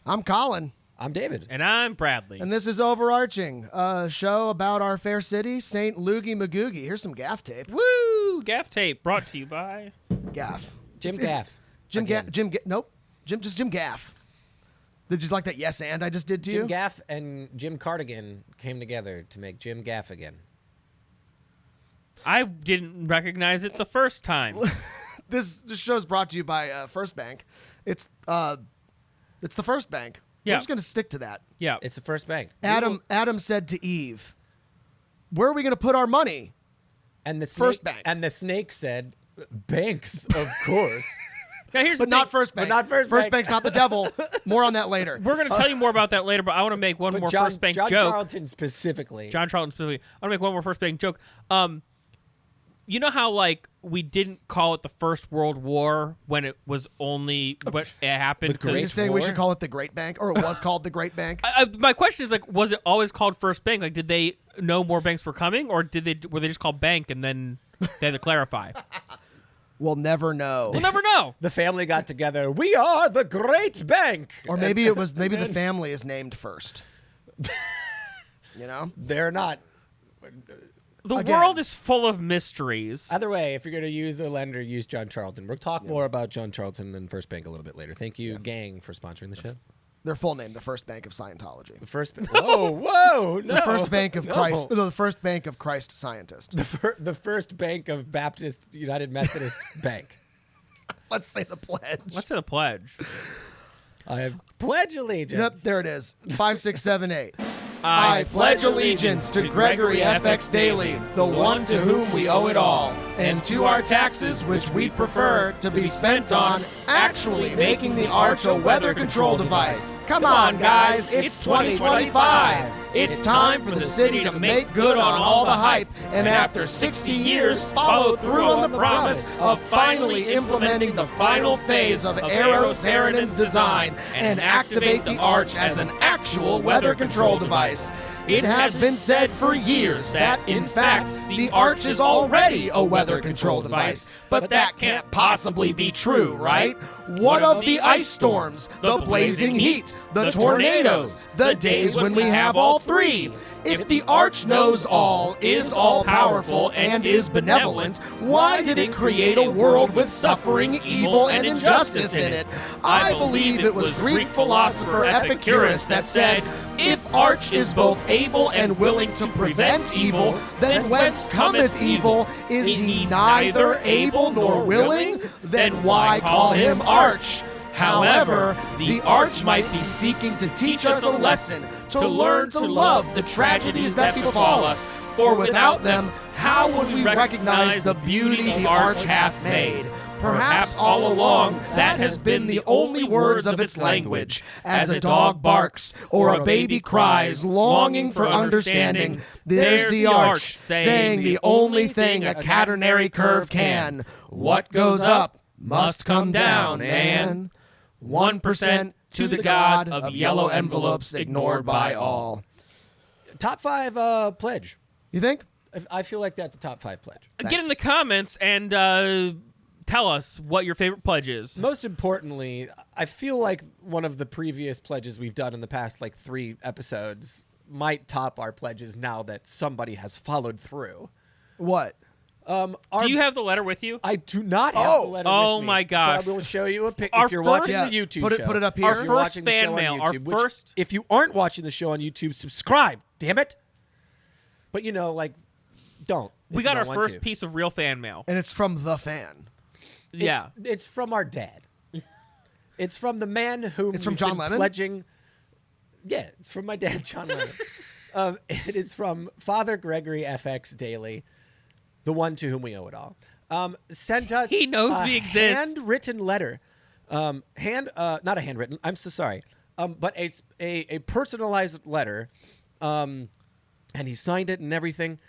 I'm Colin. I'm David. And I'm Bradley. And this is Overarching, a show about our fair city, St. Loogie Magoogie. Here's some gaff tape. Woo! Gaff tape brought to you by Gaff. Jim Gaff. Jim Gaff. Did you like that yes and I just did to you? Jim Gaff and Jim Cardigan came together to make Jim Gaff again. I didn't recognize it the first time. This show is brought to you by First Bank. It's the First Bank. Yeah. We're just going to stick to that. Yeah. It's the First Bank. Adam said to Eve, "Where are we going to put our money?" And the First Bank. And the snake said, "Banks, of course." Now, here's But the not thing. First Bank. But not First Bank. Bank's not the devil. More on that later. We're going to tell you more about that later, but I want to make one more First Bank John joke. Charlton specifically. John Charlton specifically. I want to make one more First Bank joke. You know how, like, we didn't call it the First World War when it was only when it happened? The Great Are you saying we War? should call it the Great Bank? Or it was called the Great Bank? My question is, like, was it always called First Bank? Like, did they know more banks were coming, or were they just called Bank and then they had to clarify? We'll never know. We'll never know. The family got together. We are the Great Bank. Or maybe the family is named first. You know? They're not. The Again. world is full of mysteries. Either way, if you're going to use a lender, use John Charlton. We'll talk more about John Charlton and First Bank a little bit later. Thank you, gang, for sponsoring the show. Their full name, the First Bank of Scientology. The First Bank. Whoa, no. The First Bank of No. Christ. No, the First Bank of Christ Scientist. The First Bank of Baptist United Methodist Bank. Let's say the pledge. Let's say the pledge. I pledge allegiance. Yep, there it is. 5, 6, 7, 8. I pledge allegiance to Gregory FX Daly, the one to whom we owe it all, and to our taxes, which we prefer to be spent on actually making the arch a weather control device. Come on, guys, it's 2025. It's time for the city to make good on all the hype, and after 60 years, follow through on the promise of finally implementing the final phase of Aero Saarinen design and activate the arch as an actual weather control device. It has been said for years that, in fact, the arch is already a weather control device. But that can't possibly be true, right? What of the ice storms, the blazing heat, the tornadoes, the days when we have all three? If the arch knows all, is all-powerful, and is benevolent, why did it create a world with suffering, evil, and injustice in it? I believe it was Greek philosopher Epicurus that said, "If arch is both able and willing to prevent evil, then whence cometh evil? Is he neither able nor willing? Then why call him arch?" However, the arch might be seeking to teach us a lesson, to learn to love the tragedies that befall us, for without them, how would we recognize the beauty the arch hath made? Perhaps all along that has been the only words of its language, as a dog barks or a baby cries, longing for understanding. There's the arch, saying the only thing a catenary curve can. What goes up must come down, and 1% to the god of yellow envelopes ignored by all. Top 5 pledge. You think? I feel like that's a top 5 pledge. Get in the comments and tell us what your favorite pledge is. Most importantly, I feel like one of the previous pledges we've done in the past, like 3 episodes, might top our pledges now that somebody has followed through. What? Do you have the letter with you? I do not have the letter Oh with me, my gosh. But I will show you a picture. Our If you're first- watching the YouTube show. Put it up here. Our if you're first watching the fan show on mail, our YouTube, which, first- if you aren't watching the show on YouTube, subscribe, damn it. But, you know, like, don't. We if got you our don't want first to. piece of real fan mail. And it's from the fan. Yeah. It's from our dad. It's from the man whom It's from we've John been Lennon? pledging. Yeah, it's from my dad, John Lennon. It is from Father Gregory FX Daly, the one to whom we owe it all. Sent us He knows a we exist. handwritten letter. Not a handwritten. I'm so sorry. But a personalized letter. And he signed it and everything.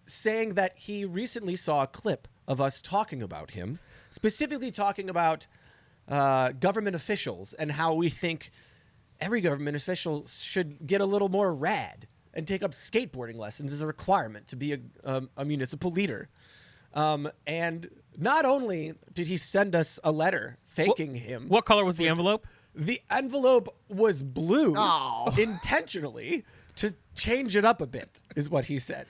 Saying that he recently saw a clip of us talking about him, specifically talking about government officials and how we think every government official should get a little more rad and take up skateboarding lessons as a requirement to be a municipal leader. And not only did he send us a letter thanking him. What color was the envelope? The envelope was blue Oh. intentionally to change it up a bit, is what he said.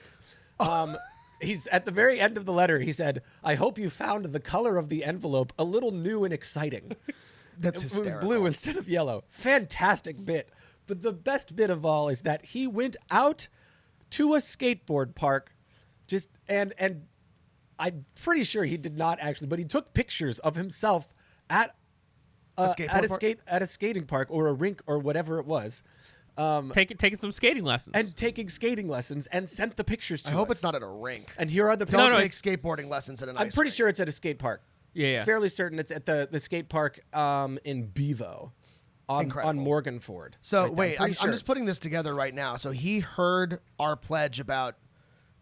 He's at the very end of the letter. He said, "I hope you found the color of the envelope a little new and exciting." That's It was hysterical. blue instead of yellow. Fantastic bit. But the best bit of all is that he went out to a skateboard park, and I'm pretty sure he did not actually, but he took pictures of himself at a skating park or a rink or whatever it was, Taking some skating lessons. and taking skating lessons and sent the pictures to us. I hope it's not at a rink. And here are the Don't pictures. take skateboarding lessons at an I'm ice pretty rink. sure it's at a skate park. Yeah. Fairly certain it's at the skate park in Bevo on Incredible. Morganford. So Right there. wait, I'm pretty sure. just putting this together right now. So he heard our pledge about,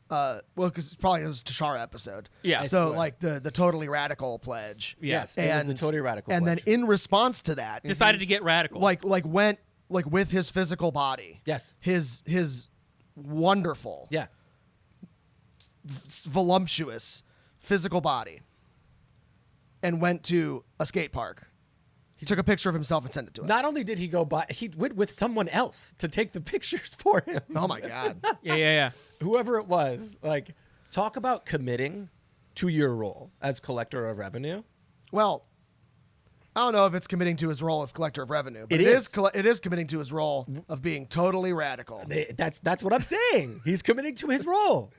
because probably it was Tashara episode. Yeah. So swear. like the totally radical pledge. Yeah. Yes, it was the totally radical And pledge. then in response to that, Decided to get radical. like went like with his physical body. Yes. His wonderful, Yeah. voluptuous physical body, and went to a skate park. He took a picture of himself and sent it to us. Not only did he go by, he went with someone else to take the pictures for him. Oh my God. Yeah. Whoever it was, like, talk about committing to your role as collector of revenue. Well, I don't know if it's committing to his role as collector of revenue, but It is. it is committing to his role of being totally radical. That's what I'm saying. He's committing to his role.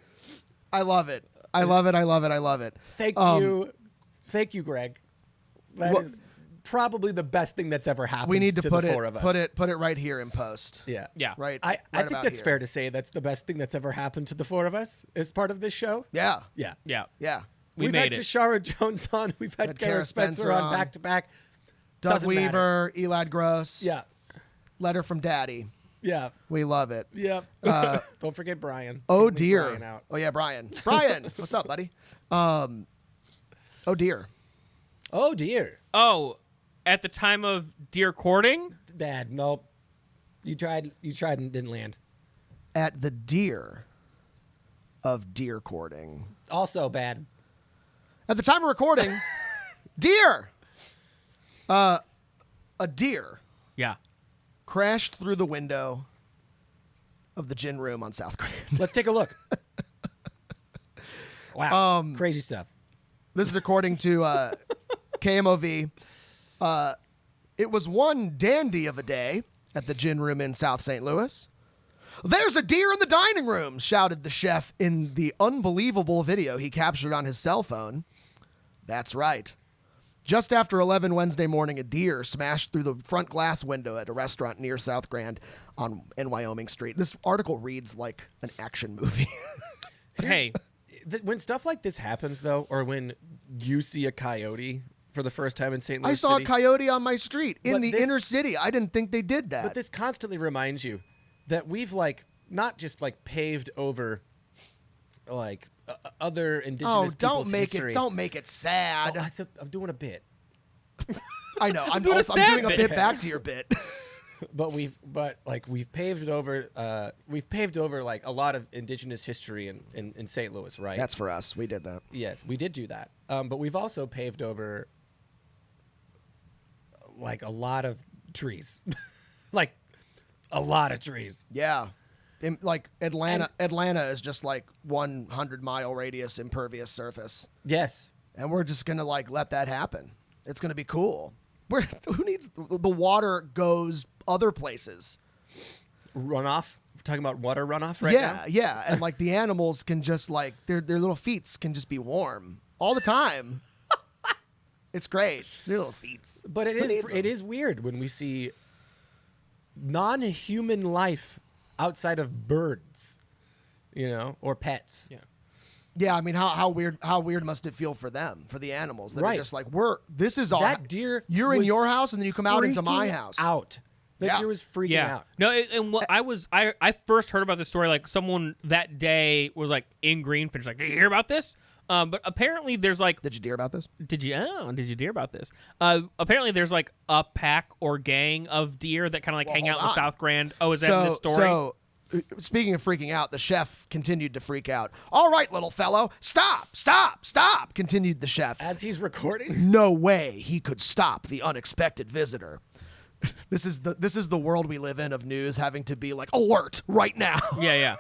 I love it. I love it. I love it. I love it. Thank you, Greg. That Well- is probably the best thing that's ever happened. We need to put the it four of us. put it right here in post. Yeah. Yeah. Right. I right think about that's here. fair to say that's the best thing that's ever happened to the four of us as part of this show. Yeah. Yeah. Yeah. Yeah. We We've made had it. Tashara Jones on. We've had Kara Spencer on back to back. Doug Doesn't matter. Weaver, Elad Gross. Yeah. Letter from Daddy. Yeah. We love it. Yeah. Don't forget Brian. Oh Can't leave dear. Brian out. Oh yeah, Brian. Brian, what's up, buddy? Oh dear. Oh dear. Oh, at the time of deer courting? Dad, nope. You tried and didn't land. At the deer of deer courting. Also bad. At the time of recording, deer. A deer Yeah. crashed through the window of the gin room on South Grand. Let's take a look. Wow. Crazy stuff. This is according to KMOV. It was one dandy of a day at the gin room in South St. Louis. "There's a deer in the dining room," shouted the chef in the unbelievable video he captured on his cell phone. That's right. Just after 11 Wednesday morning, a deer smashed through the front glass window at a restaurant near South Grand in Wyoming Street. This article reads like an action movie. Hey, When stuff like this happens, though, or when you see a coyote for the first time in St. Louis I saw City, a coyote on my street in But the this- inner city. I didn't think they did that. but this constantly reminds you that we've not just paved over other indigenous people's history. don't make it sad. Oh, I'm doing a bit, I know. I'm doing a sad doing a bit. bit back to your bit. but we've paved over a lot of indigenous history in St. Louis, right? That's for us. We did that. Yes, we did do that. But we've also paved over a lot of trees, a lot of trees. Yeah. Atlanta is just 100-mile radius impervious surface. Yes. And we're just going to let that happen. It's going to be cool. Who needs the water goes other places. Runoff. We're talking about water runoff right now. Yeah. And the animals can just their little feet can just be warm all the time. It's great. Their little feet. But it is weird when we see non-human life outside of birds, or pets. Yeah. Yeah, I mean, how weird must it feel for them, for the animals? That Right. are just this is our That deer You're in was your house, and then you come out into my freaking house. That Yeah. deer was freaking yeah. out. No, and what I first heard about this story, someone that day was in Greenfinch, did you hear about this? But apparently there's Did you hear about this? did you hear about this? Apparently there's a pack or gang of deer that kind of hang out in the hold on. South Grand. Oh, is that in this story? So, speaking of freaking out, the chef continued to freak out. "All right, little fellow, stop, continued the chef. As he's recording. No way he could stop the unexpected visitor. This is the world we live in of news having to be like alert right now. Yeah.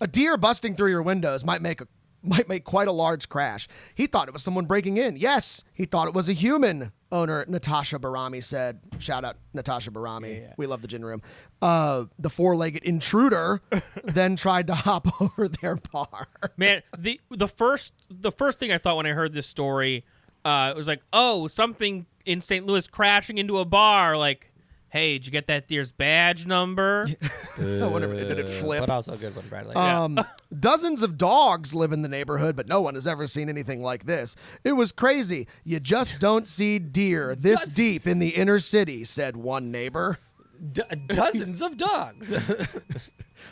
A deer busting through your windows might make quite a large crash. He thought it was someone breaking in. Yes, he thought it was a human. Owner Natasha Barami said. Shout out Natasha Barami. Yeah. We love the gin room. The four-legged intruder then tried to hop over their bar. Man, the first thing I thought when I heard this story, it was like, oh, something in St. Louis crashing into a bar. Like, hey, did you get that deer's badge number? I wonder if did it flip. But also a good one, Bradley. Dozens of dogs live in the neighborhood, but no one has ever seen anything like this. It was crazy. You just don't see deer this deep in the inner city, said one neighbor. Dozens of dogs.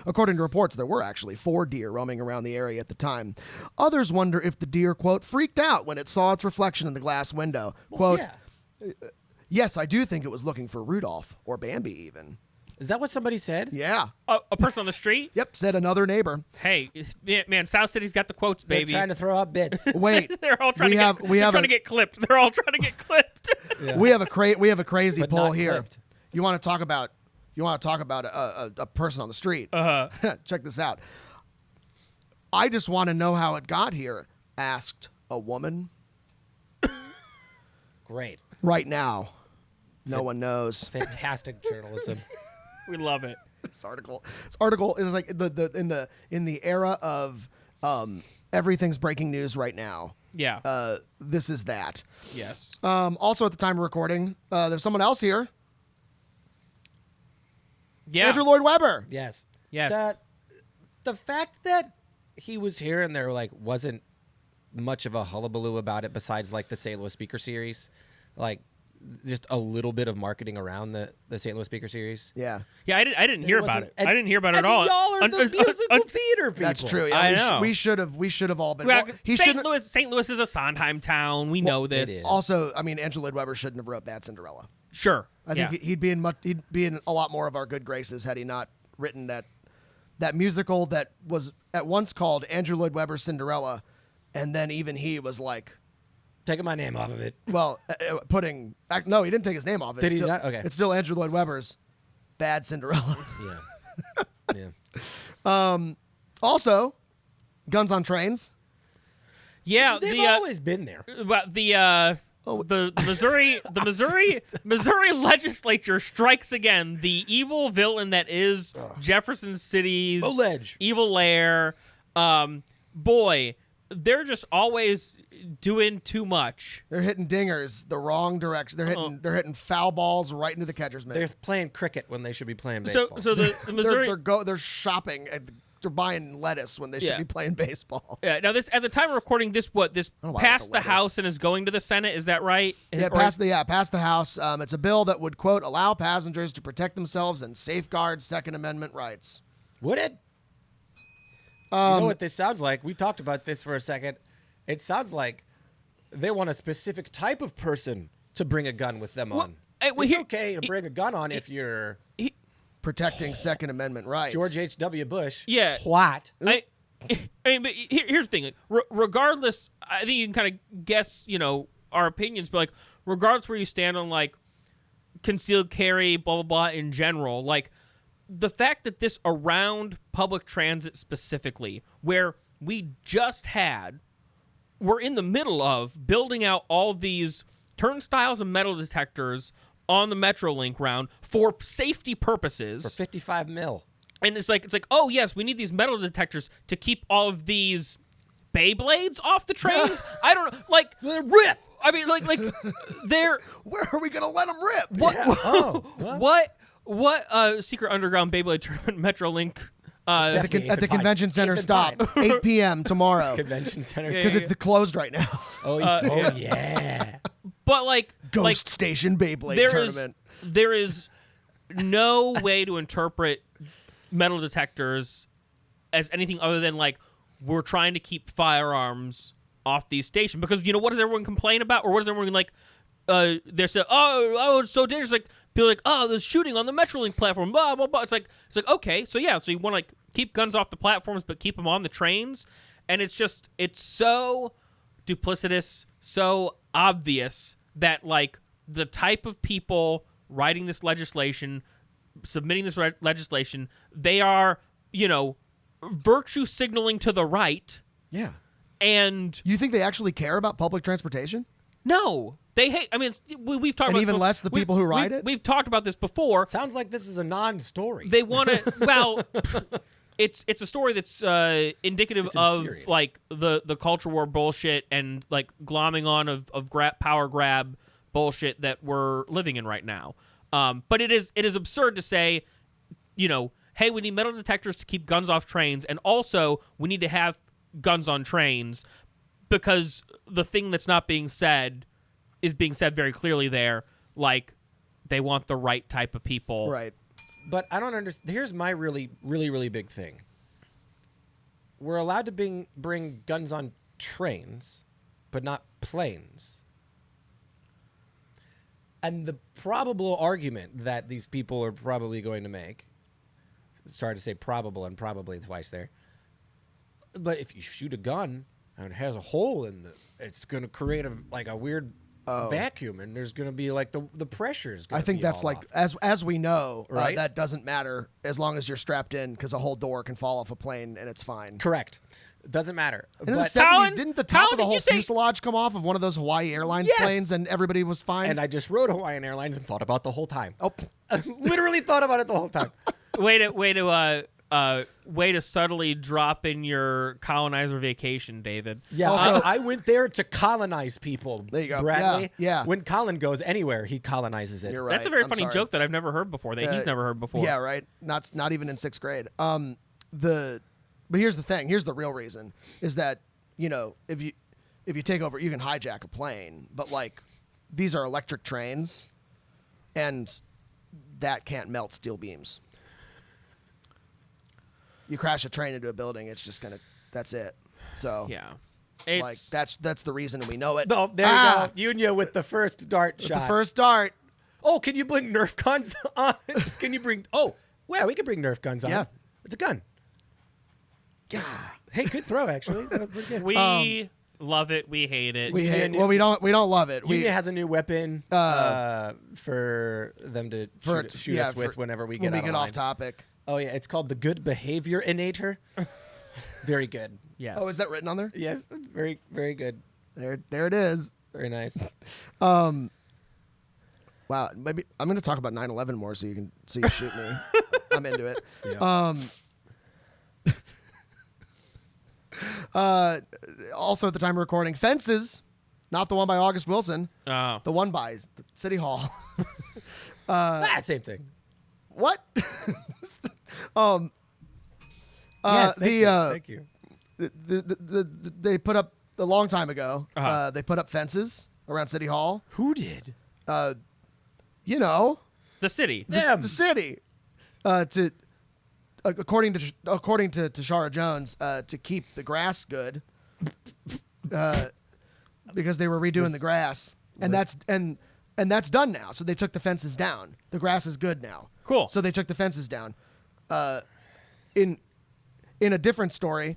According to reports, there were actually 4 deer roaming around the area at the time. Others wonder if the deer, quote, freaked out when it saw its reflection in the glass window. Quote, yes, I do think it was looking for Rudolph or Bambi even. Is that what somebody said? Yeah. A person on the street? Yep, said another neighbor. Hey, man, South City's got the quotes, They're baby. trying to throw out bits. Wait. They're all trying to get clipped. They're all trying to get clipped. Yeah. We have a crazy But poll not here. clipped. You want to talk about a person on the street? Check this out. I just want to know how it got here, asked a woman. Great. Right now, no one knows. Fantastic journalism. We love it. This article is like in the era of everything's breaking news right now. Yeah. This is that. Yes. Also, at the time of recording, there's someone else here. Yeah. Andrew Lloyd Webber. Yes. Yes. The fact that he was here and there wasn't much of a hullabaloo about it besides like the St. Louis Speaker Series, like just a little bit of marketing around the St. Louis Speaker Series. Yeah. Yeah, I didn't hear about it. And- I didn't hear about it at and all. Y'all are the musical theater people. That's true. Yeah, I know. We should have all been. Well, Well, he St. shouldn't. Louis is a Sondheim town. We know this. it is. Also, I mean, Andrew Lloyd Webber shouldn't have wrote Bad Cinderella. Sure. I think he'd be in a lot more of our good graces had he not written that musical that was at once called Andrew Lloyd Webber's Cinderella, and then even he was like, Taking my name off of it. well, no, he didn't take his name off. Did he not? Okay. It's still Andrew Lloyd Webber's Bad Cinderella. Yeah. Yeah. Also, Guns on Trains. Yeah. They've always been there. But the Missouri legislature strikes again the evil villain that is Jefferson City's Alleged. evil lair. Boy, they're just always doing too much. They're hitting dingers the wrong direction. They're hitting foul balls right into the catcher's mitt. They're playing cricket when they should be playing baseball. So the Missouri they're shopping. They're buying lettuce when they should be playing baseball. Yeah. Now this at the time of recording, this don't know why I passed like the the House and is going to the Senate. Is that right? Yeah, Or- passed the House. It's a bill that would, quote, allow passengers to protect themselves and safeguard Second Amendment rights. Would it? You know what this sounds like? We talked about this for a second. It sounds like they want a specific type of person to bring a gun with them on. It's okay to bring a gun on if you're Protecting Second Amendment rights. George H.W. Bush. Yeah. What? I mean, but here's the thing. Like, regardless, I think you can kind of guess, our opinions, but like, regardless where you stand on like concealed carry, blah blah blah, in general, like the fact that this around public transit specifically, where we're in the middle of building out all these turnstiles and metal detectors on the Metrolink round for safety purposes. For 55 mil. And it's like, oh yes, we need these metal detectors to keep all of these Beyblades off the trains. I don't know, like They're rip. I mean, like they're Where are we gonna let them rip? what? Yeah. Oh, What secret underground Beyblade tournament Metrolink? At the convention center, Keep in stop. mind. 8 p.m. tomorrow. Convention center. Because it's closed right now. Oh, yeah. But like Ghost Station Beyblade tournament. There is no way to interpret metal detectors as anything other than like we're trying to keep firearms off these stations, because what does everyone complain about, or what does everyone like? They're saying, oh, it's so dangerous. Like people are like, oh, there's shooting on the Metrolink platform. Blah blah blah. It's like okay, so yeah, so you want to like keep guns off the platforms, but keep them on the trains, and it's so duplicitous, so obvious that like the type of people writing this legislation, submitting this legislation. They are, virtue signaling to the right. Yeah. And you think they actually care about public transportation? no, they hate. I mean, we've talked And about even this less the people who ride it? We've talked about this before. Sounds like this is a non-story. They want to. Well, it's a story that's indicative of infuriating. like the culture war bullshit and like glomming on of power grab bullshit that we're living in right now. But it is absurd to say, hey, we need metal detectors to keep guns off trains, and also we need to have guns on trains, because the thing that's not being said is being said very clearly there. Like, they want the right type of people. Right. But I don't understand. Here's my really, really, really big thing. We're allowed to bring guns on trains, but not planes. And the probable argument that these people are probably going to make, sorry to say probable and probably twice there, but if you shoot a gun and it has a hole in it's going to create a weird vacuum, and there's going to be like the pressure's going I to think be that's all like, off. as we know, Right? that doesn't matter as long as you're strapped in, because a whole door can fall off a plane and it's fine. Correct. Doesn't matter. And in the But- 70s, Colin, didn't the top of did the whole you say- fuselage come off of one of those Hawaii Airlines Yes! planes and everybody was fine? and I just rode Hawaiian Airlines and thought about it the whole time. oh, Literally thought about it the whole time. Way to subtly drop in your colonizer vacation, David. Yeah, Also- I went there to colonize people. There you go. Bradley. Yeah. When Colin goes anywhere, he colonizes it. you're right. That's a very I'm funny sorry. joke that I've never heard before. That he's never heard before. Yeah, right. Not even in 6th grade. But here's the thing. Here's the real reason is that, if you take over, you can hijack a plane, but like these are electric trains, and that can't melt steel beams. You crash a train into a building, it's just that's it. So Yeah. like It's that's the reason we know it. No, there you go. Yunya with the first dart shot. The first dart. Oh, can you bring Nerf guns on? Can you bring? Oh, well, we can bring Nerf guns on. Yeah. It's a gun. Yeah. Hey, good throw actually. That was pretty good. we love it. We hate it. We hate. Yunya- Well, we don't love it. Yunya has a new weapon for them to shoot us with whenever we get when we get line. off topic. Oh yeah, it's called the Good Behavior Inator. Very good. Yes. Oh, is that written on there? Yes, very very good. There it is. Very nice. Wow, maybe I'm going to talk about 9/11 more so you shoot me. I'm into it. Yeah. Also at the time of recording, Fences, not the one by August Wilson, Oh. the one by the City Hall. Same thing. What? Yes, thank you. They put up a long time ago. Uh-huh. They put up fences around City Hall. Who did? The city. Them. The city, to according to Tashara Jones, to keep the grass good, because they were redoing the grass, and that's done now. So they took the fences down. The grass is good now. Cool. So they took the fences down. In a different story,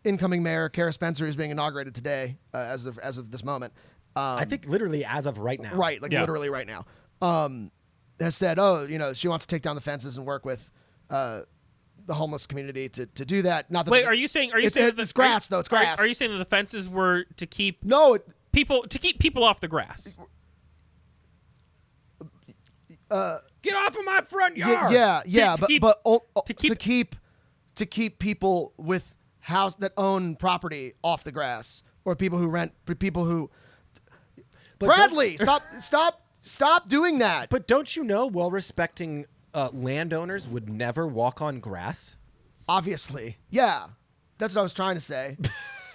incoming mayor Kara Spencer is being inaugurated today, as of this moment. I think literally as of right now. Right, like Yeah. literally right now. Has said, she wants to take down the fences and work with the homeless community to do that. Not that Wait, are you saying it's that it's grass though? It's grass. Are you saying that the fences were to keep No, keep people off the grass? Get off of my front yard. yeah, to keep- to keep people with house that own property off the grass, or people who rent, people who. But Bradley, stop doing that. But don't you know, well-respecting landowners would never walk on grass? Obviously, yeah, that's what I was trying to say.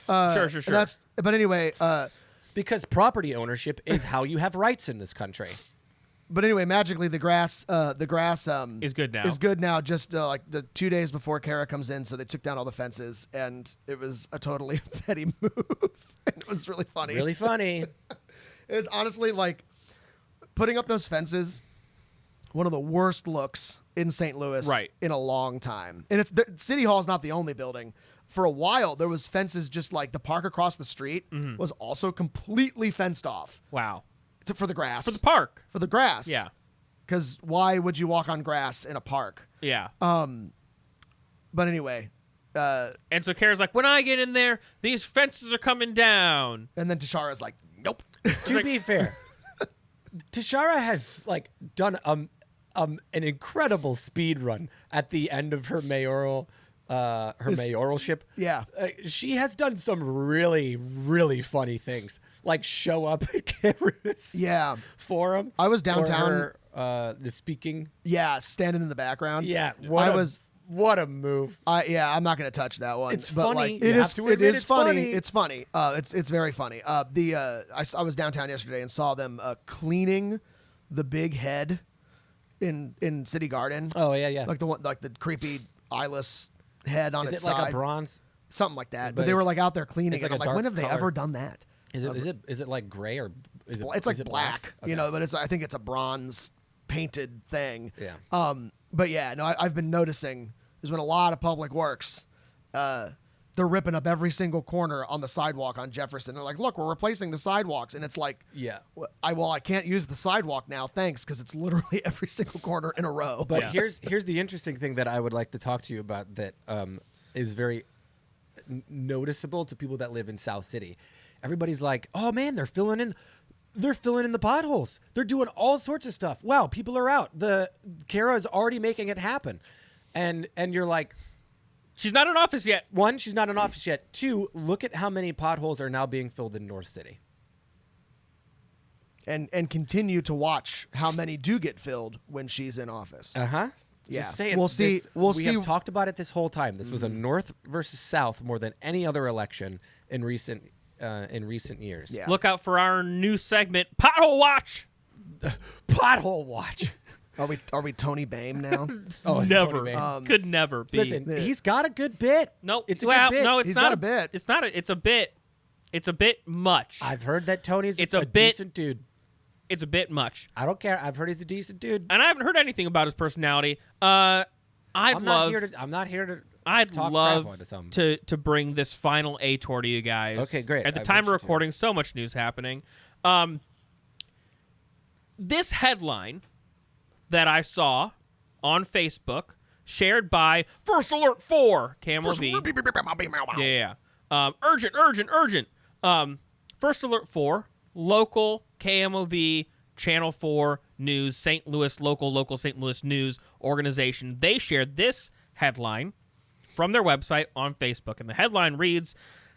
Sure. But anyway, Because property ownership is how you have rights in this country. magically the grass Is good now. Is good now. Just like the 2 days before Kara comes in, so they took down all the fences, and it was a totally petty move. It was really funny. Really funny. It was honestly like putting up those fences. One of the worst looks in St. Louis Right. in a long time. And City Hall is not the only building. For a while, there was fences just like the park across the street was also completely fenced off. Wow. for the grass. For the park. For the grass. Yeah. Because why would you walk on grass in a park? Yeah. But anyway. And so Kara's like, when I get in there, these fences are coming down. And then Tashara's like, nope. To be fair, Tashara has like done an incredible speed run at the end of her mayoralship. Yeah. She has done some really, really funny things, like show up at Kara's forum. I was downtown. Or the speaking. Yeah, standing in the background. Yeah. What a move. I'm not going to touch that one. It's but funny. Like, It is funny. It's funny. It's very funny. I was downtown yesterday and saw them cleaning the big head in City Garden. Oh yeah. Like the creepy eyeless head on Is its it like side. a bronze? Something like that. But But they were it's- like out there cleaning it's it. like I'm a like, when dark have they color. ever done that? Is it like gray or is it? It's like is it black, Okay. but I think it's a bronze painted thing. Yeah. But yeah, no, I've been noticing there's been a lot of public works. They're ripping up every single corner on the sidewalk on Jefferson. They're like, look, we're replacing the sidewalks. And it's like, Yeah. I can't use the sidewalk now. Thanks. Cause it's literally every single corner in a row. But here's the interesting thing that I would like to talk to you about that is very noticeable to people that live in South City. Everybody's like, oh man, they're filling in the potholes. They're doing all sorts of stuff. Wow, people are out. Kara is already making it happen. And you're like, She's not in office yet. one, she's not in office yet. Two, look at how many potholes are now being filled in North City. and continue to watch how many do get filled when she's in office. Uh-huh. Yeah. Just saying, We'll see- we'll we see- have talked about it this whole time. This was a North versus South more than any other election in recent years. Yeah. Look out for our new segment, Pothole Watch. Pothole watch. Are we Tony Bame now? Oh, it's Never. Tony Bane. Could never be. Listen, he's got a good bit. No, it's a well, good bit. no, it's He's not got a bit. It's not. It's a bit. It's a bit much. I've heard that Tony's It's a a bit- decent dude. It's a bit much, I don't care. I've heard he's a decent dude. and I haven't heard anything about his personality. I'd I'm love. not here to. I'd talk love crap onto some. to bring this final A tour to you guys. Okay, great. At the I time of want you to. recording, so much news happening. This headline that I saw on Facebook, shared by First Alert 4, KMOV. Yeah. Urgent. First Alert 4, local KMOV Channel 4 News, St. Louis, local St. Louis news organization. They shared this headline from their website on Facebook. And the headline reads,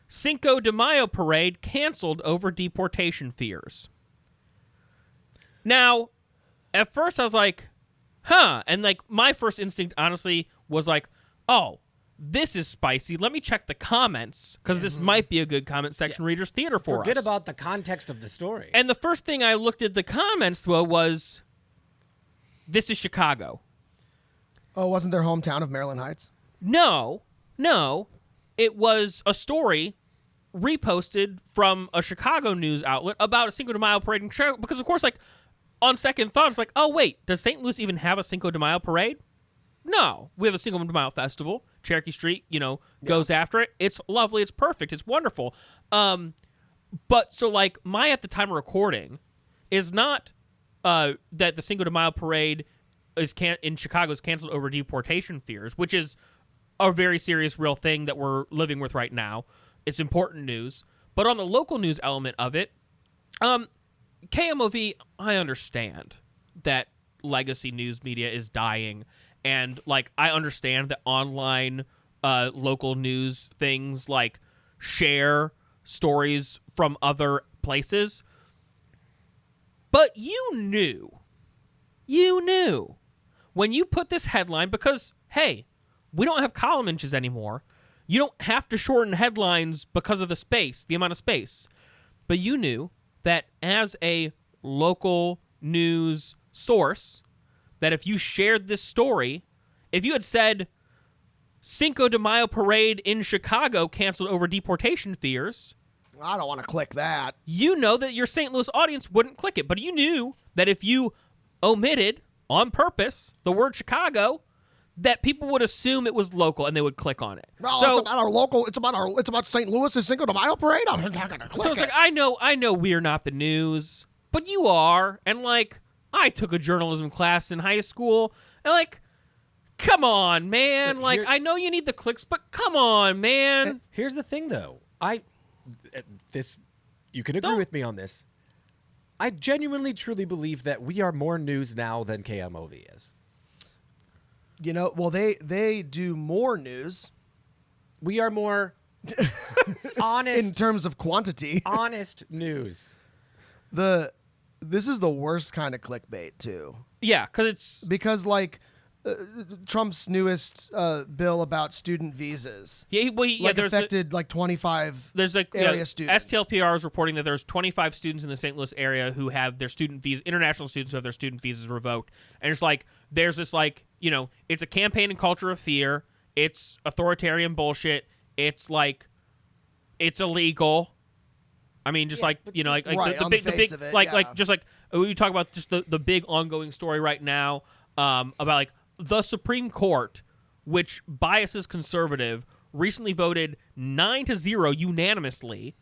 Cinco de Mayo parade canceled over deportation fears. Now, at first I was like, huh. And like my first instinct, honestly, was like, oh, this is spicy. Let me check the comments because this might be a good comment section readers theater for Forget us. about the context of the story. And the first thing I looked at the comments was, this is Chicago. Oh, wasn't their hometown of Maryland Heights? No. It was a story reposted from a Chicago news outlet about a Cinco de Mayo parade in Chicago. Because, of course, like, on second thought, it's like, oh, wait, does St. Louis even have a Cinco de Mayo parade? No. We have a Cinco de Mayo festival. Cherokee Street, goes after it. It's lovely. It's perfect. It's wonderful. But, so, like, my at the time of recording is not that the Cinco de Mayo parade in Chicago is canceled over deportation fears, which is a very serious, real thing that we're living with right now. It's important news. But on the local news element of it, KMOV, I understand that legacy news media is dying. And, like, I understand that online local news things, like, share stories from other places. But you knew when you put this headline, because, hey, we don't have column inches anymore. You don't have to shorten headlines because of the amount of space. But you knew that as a local news source, that if you shared this story, if you had said Cinco de Mayo parade in Chicago canceled over deportation fears, I don't want to click that. you know that your St. Louis audience wouldn't click it. But you knew that if you omitted on purpose the word Chicago, that people would assume it was local and they would click on it. Well, so it's about our local. It's about St. Louis's Cinco de Mayo parade. I'm not gonna click so it's it. like I know we're not the news. but you are. And, like, I took a journalism class in high school, and, like, come on, man. But Like, here- I know you need the clicks, but come on, man. Here's the thing, though. You can agree with me on this. I genuinely, truly believe that we are more news now than KMOV is. You know, well, they do more news We are more honest in terms of quantity. honest news. This is the worst kind of clickbait too, Yeah, because because like Trump's newest bill about student visas, there's affected like 25 there's like area students. STLPR is reporting that there's 25 students in the St. Louis area who have their student visas, international students who have their student visas revoked, and it's like there's this like it's a campaign and culture of fear. It's authoritarian bullshit. It's like it's illegal. I mean, just Yeah, like but like right, the on the big face of it, like yeah. just like we talk about just the big ongoing story right now about like the Supreme Court, which biases conservative, recently voted 9-0 unanimously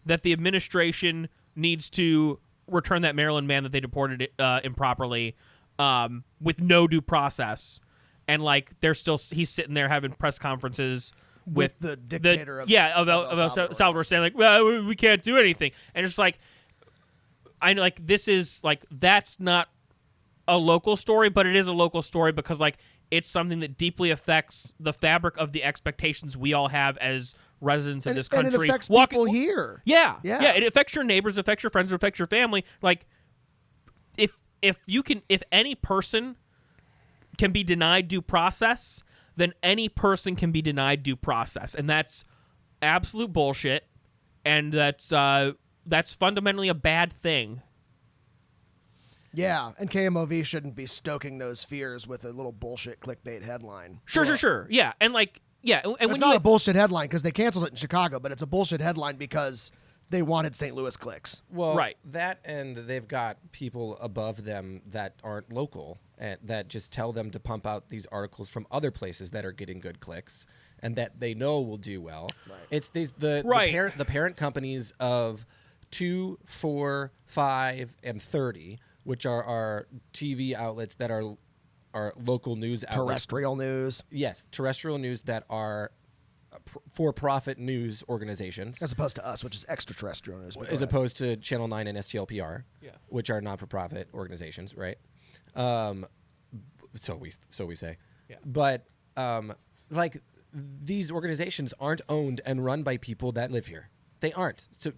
that the administration needs to return that Maryland man that they deported improperly with no due process. And like he's sitting there having press conferences with the dictator of El Salvador saying like, well, we can't do anything. And it's like, I know like this is like that's not a local story, but it is a local story because like it's something that deeply affects the fabric of the expectations we all have as residents of this country. And it affects people here. Yeah. Yeah. It affects your neighbors, it affects your friends, it affects your family. Like if any person can be denied due process, then any person can be denied due process. And that's absolute bullshit. And that's fundamentally a bad thing. Yeah, and KMOV shouldn't be stoking those fears with a little bullshit clickbait headline. Sure. Yeah. And like, yeah. And It's when not a bullshit headline because they canceled it in Chicago, but it's a bullshit headline because they wanted St. Louis clicks. Well, Right. that and they've got people above them that aren't local and that just tell them to pump out these articles from other places that are getting good clicks and that they know will do well. Right. It's the parent companies of 2, 4, 5, and 30, which are our TV outlets that are local news outlets. Terrestrial news. Yes, terrestrial news that are for-profit news organizations. As opposed to us, which is extraterrestrial news. but go As ahead. opposed to Channel 9 and STLPR, Yeah. which are not-for-profit organizations, right? So we say. Yeah. But like these organizations aren't owned and run by people that live here. They aren't. So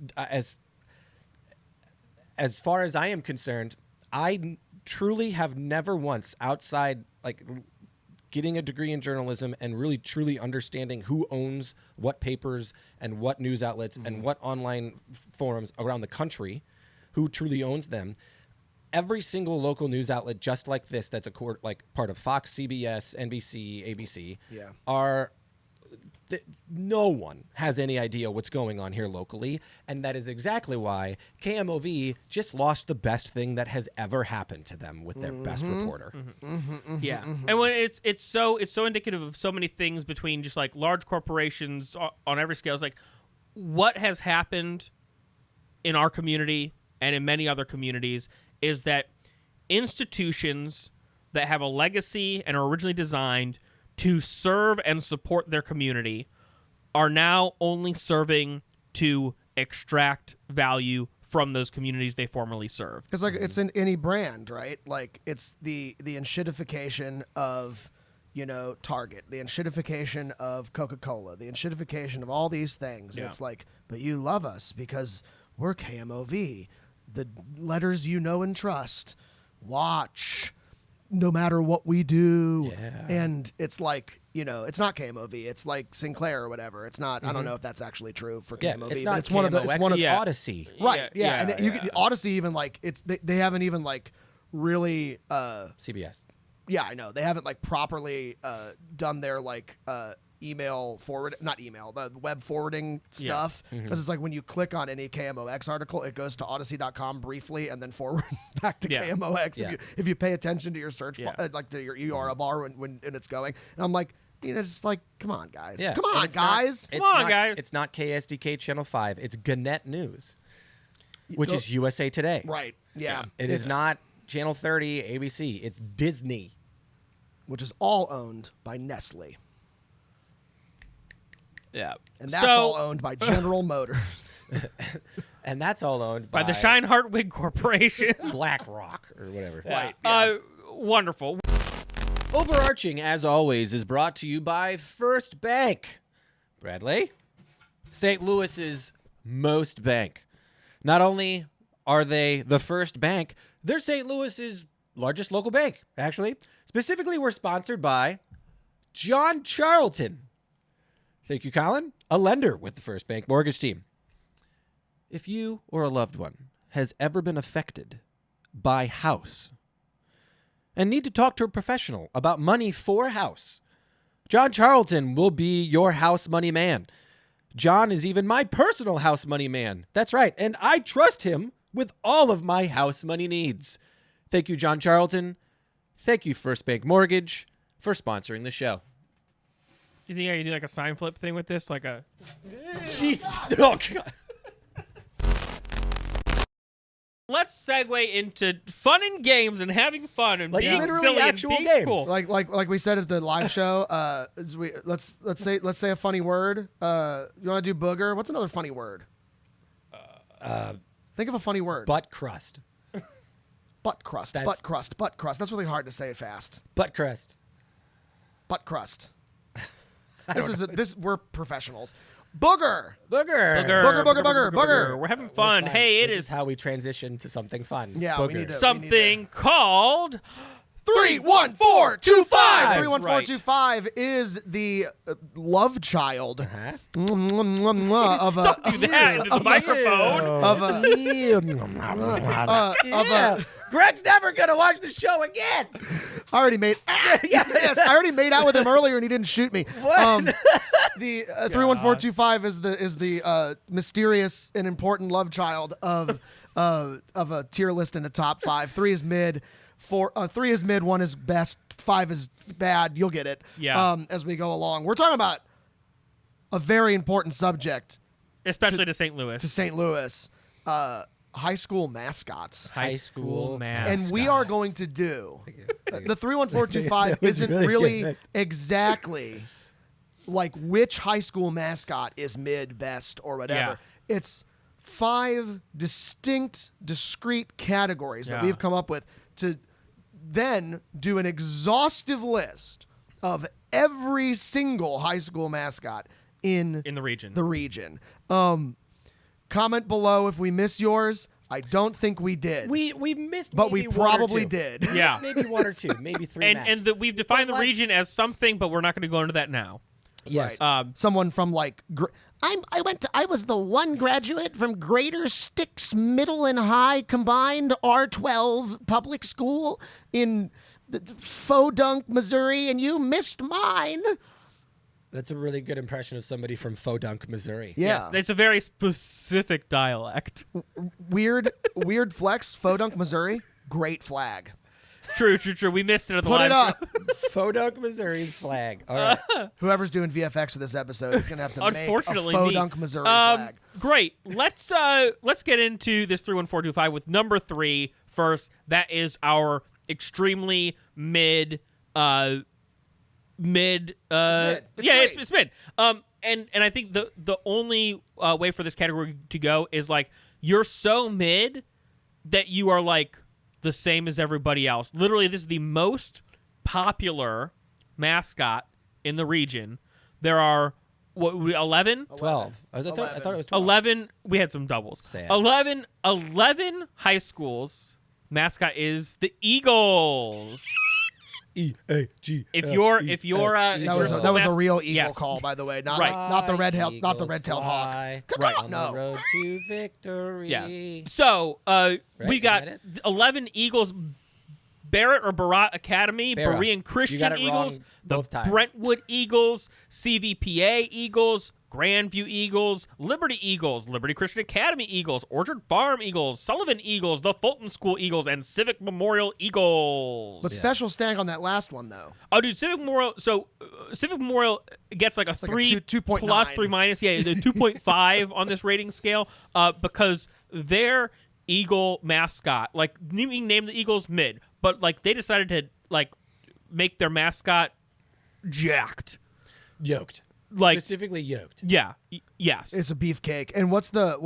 as far as I am concerned, I truly have never once outside like getting a degree in journalism and really truly understanding who owns what papers and what news outlets and what online forums around the country, who truly owns them. Every single local news outlet just like this that's part of Fox, CBS, NBC, ABC no one has any idea what's going on here locally, and that is exactly why KMOV just lost the best thing that has ever happened to them with their best reporter. Yeah. And when it's so indicative of so many things between just like large corporations on every scale. It's like what has happened in our community and in many other communities is that institutions that have a legacy and are originally designed to serve and support their community are now only serving to extract value from those communities they formerly served. Because like it's in any brand, right? Like it's the enshittification of, Target, the enshittification of Coca-Cola, the enshittification of all these things. And Yeah. it's like, but you love us because we're KMOV, the letters you know and trust. Watch, no matter what we do. Yeah. And it's like, it's not KMOV. It's like Sinclair or whatever. It's not, I don't know if that's actually true for Yeah, KMOV. it's but not it's one of the, it's one of Yeah. Odyssey. right. Yeah. Yeah, And you Odyssey even like they haven't even like really, CBS. yeah, I know. They haven't like properly done their like the web forwarding stuff. Because it's like when you click on any KMOX article, it goes to odyssey.com briefly and then forwards back to Yeah. KMOX Yeah. if you pay attention to your search Yeah. bar, like to your URL bar when it's going. And I'm like, it's just like, come on, guys. Yeah. Come And on, it's not- guys. It's Come on, not, guys. It's not KSDK Channel 5. It's Gannett News, which is USA Today. Right. Yeah. It is not Channel 30, ABC. It's Disney. Which is all owned by Nestle. Yeah. And that's all owned by General Motors. And that's all owned by the Scheinhart Wig Corporation. BlackRock or whatever. Right. Wonderful. Overarching, as always, is brought to you by First Bank. Bradley, St. Louis's most bank. Not only are they the first bank, they're St. Louis's largest local bank, actually. Specifically, we're sponsored by John Charlton. Thank you, Colin, a lender with the First Bank mortgage team. If you or a loved one has ever been affected by house and need to talk to a professional about money for house, John Charlton will be your house money man. John is even my personal house money man. That's right, and I trust him with all of my house money needs. Thank you, John Charlton. Thank you, First Bank Mortgage, for sponsoring the show. You think I could do like a sign flip thing with this? Like a... Jesus. Oh, God. Let's segue into fun and games and having fun and Like being literally silly actual and being games. cool. Like we said at the live show, let's say a funny word. You want to do booger? What's another funny word? Think of a funny word. Butt crust. Butt crust. Butt crust. Butt crust. That's really hard to say fast. Butt crust. Butt crust. We're professionals. Booger. Booger. Booger. We're having fun. Fun. Hey, This is how we transition to something fun. Yeah, Booger. we need to- something called 31425. 31425 is the love child Huh? of a Don't do that into the microphone. Greg's never gonna watch the show again. I already made yes, I already made out with him earlier and he didn't shoot me. What? The 31425 is the mysterious and important love child of a tier list in the top 5. 3 is mid. 3 is mid, 1 is best, 5 is bad. You'll get it. Yeah. As we go along, we're talking about a very important subject Especially to St. Louis. to St. Louis. High school mascots. High school mascots. And we are going to do the 31425 That was isn't really really good. exactly like which high school mascot is mid, best, or whatever. It's 5 distinct, discrete categories that Yeah. we've come up with to then do an exhaustive list of every single high school mascot in in the region. the region. Comment below if we miss yours. I don't think we did. We missed, but we maybe one or probably two. did. Yeah. Maybe 1 or 2, maybe 3 max. and we've defined But, the like- region as something, but we're not going to go into that now. yes. Someone from like I was the one graduate from Greater Sticks Middle and High Combined R12 Public School in Faux-Dunk, Missouri, and you missed mine. That's a really good impression of somebody from Faux-Dunk, Missouri. Yeah. Yes, it's a very specific dialect. Weird flex. Faux-Dunk, Missouri. Great flag. True. We missed it at the Put live it up. Faux-Dunk, Missouri's flag. All right. Whoever's doing VFX for this episode is gonna have to make a Unfortunately, Faux-Dunk, me. Missouri flag. Great. Let's get into this 31425 with number 3 first. That is our extremely mid. It's mid. It's mid. And I think the only way for this category to go is like you're so mid that you are like the same as everybody else. Literally, this is the most popular mascot in the region. There are 11? 12. I thought it was 12. 11. We had some doubles. Sad. 11 high schools. Mascot is the Eagles. E-A-G. If you're That if was you're that was a mas- real eagle yes. call, by the way. Not Right. not the red-tailed hawk. Right. On the road to victory. Yeah. So we got isn't 11 Eagles. Barrett or Barat Academy, Barra. Berean Christian You got it wrong Eagles, both the times. Brentwood Eagles, CVPA Eagles, Grandview Eagles, Liberty Eagles, Liberty Christian Academy Eagles, Orchard Farm Eagles, Sullivan Eagles, the Fulton School Eagles, and Civic Memorial Eagles. But special stank on that last one though. Oh, dude, Civic Memorial. So Civic Memorial gets like a like a 3 2.9. plus 3 minus. Yeah, the 2.5 on this rating scale because their eagle mascot. Like, you name the Eagles mid, but like they decided to like make their mascot jacked. Yoked. Like Specifically yoked. yeah, yes. It's a beefcake. And what's the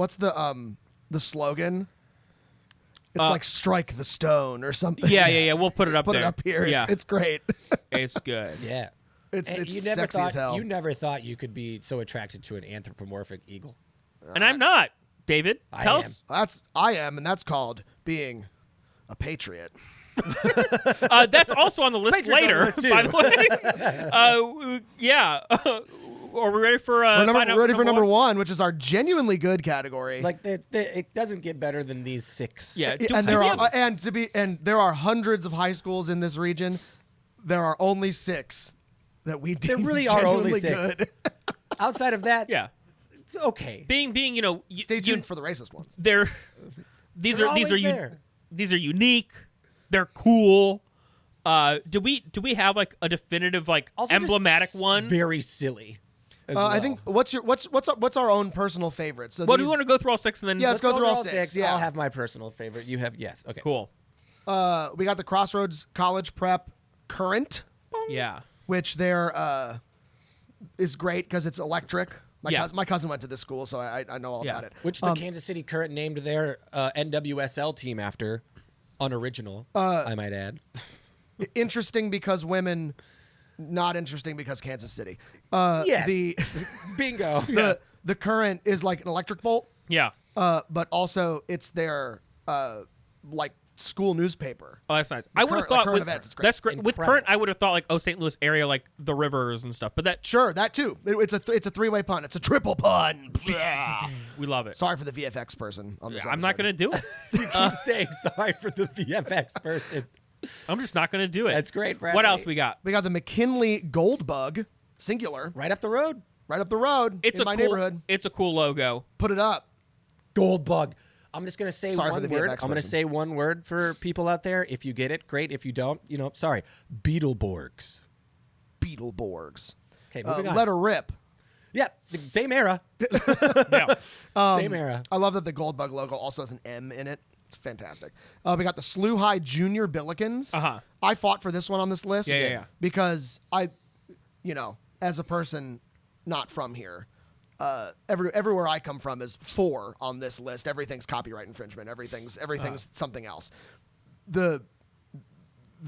slogan? It's like strike the stone or something. Yeah. We'll put it up Put there. it up here. Yeah, It's great. it's good. Yeah. It's And sexy as hell. You never thought you could be so attracted to an anthropomorphic eagle. And I'm not, David. I Tell am. us. I am, and that's called being a patriot. That's also on the list Patriots on the later, list, too. by the way. Yeah. Are we ready for We're ready for number one, which is our genuinely good category. Like it doesn't get better than these 6. Yeah. and there are hundreds of high schools in this region. There are only 6 that we deem really are only genuinely 6. good. Outside of that, Yeah. okay. Being Stay tuned for the racist ones. These They're are always there. these are unique. They're cool. Do we have like a definitive like Also emblematic just one? Very silly. as I well. think what's our own personal favorite? So Well, do we these- want to go through all 6 and then? Yeah, let's go through all 6. Yeah. I'll have my personal favorite. You have yes. Okay. Cool. We got the Crossroads College Prep Current, Yeah. which there is great because it's electric. Yeah. My cousin went to this school, so I know all Yeah. about it. Which the Kansas City Current named their NWSL team after. Unoriginal, I might add. Interesting because women, not interesting because Kansas City. Yes. The Bingo. the Current is like an electric bolt, Yeah. but also it's their like school newspaper. Oh, that's nice. I would have current- like thought current with, events, it's great. that's great. With Incredible. current, I would have thought like St. Louis area, like the rivers and stuff. But that Sure, that too. It's a 3-way pun. It's a triple pun. we love it. Sorry for the VFX person on this. I'm not gonna do it. You keep saying sorry for the VFX person. I'm just not gonna do it. That's great, Bradley. What else we got? We got the McKinley Gold Bug, singular, Right up the road. right up the road It's in a my cool, neighborhood. It's a cool logo. Put it up. Gold bug. I'm just going to say Sorry for one the word. VFX I'm going to person. say one word for people out there. If you get it, great. If you don't, sorry. Beetleborgs. Beetleborgs. Okay, moving on. Let her rip. Yeah, the same era. Yeah. Same era. I love that the Gold Bug logo also has an M in it. It's fantastic. We got the SLU High Junior Billikens. Uh-huh. I fought for this one on this list. Yeah. Because I, as a person not from here, everywhere I come from is 4 on this list. Everything's copyright infringement. Everything's something else. The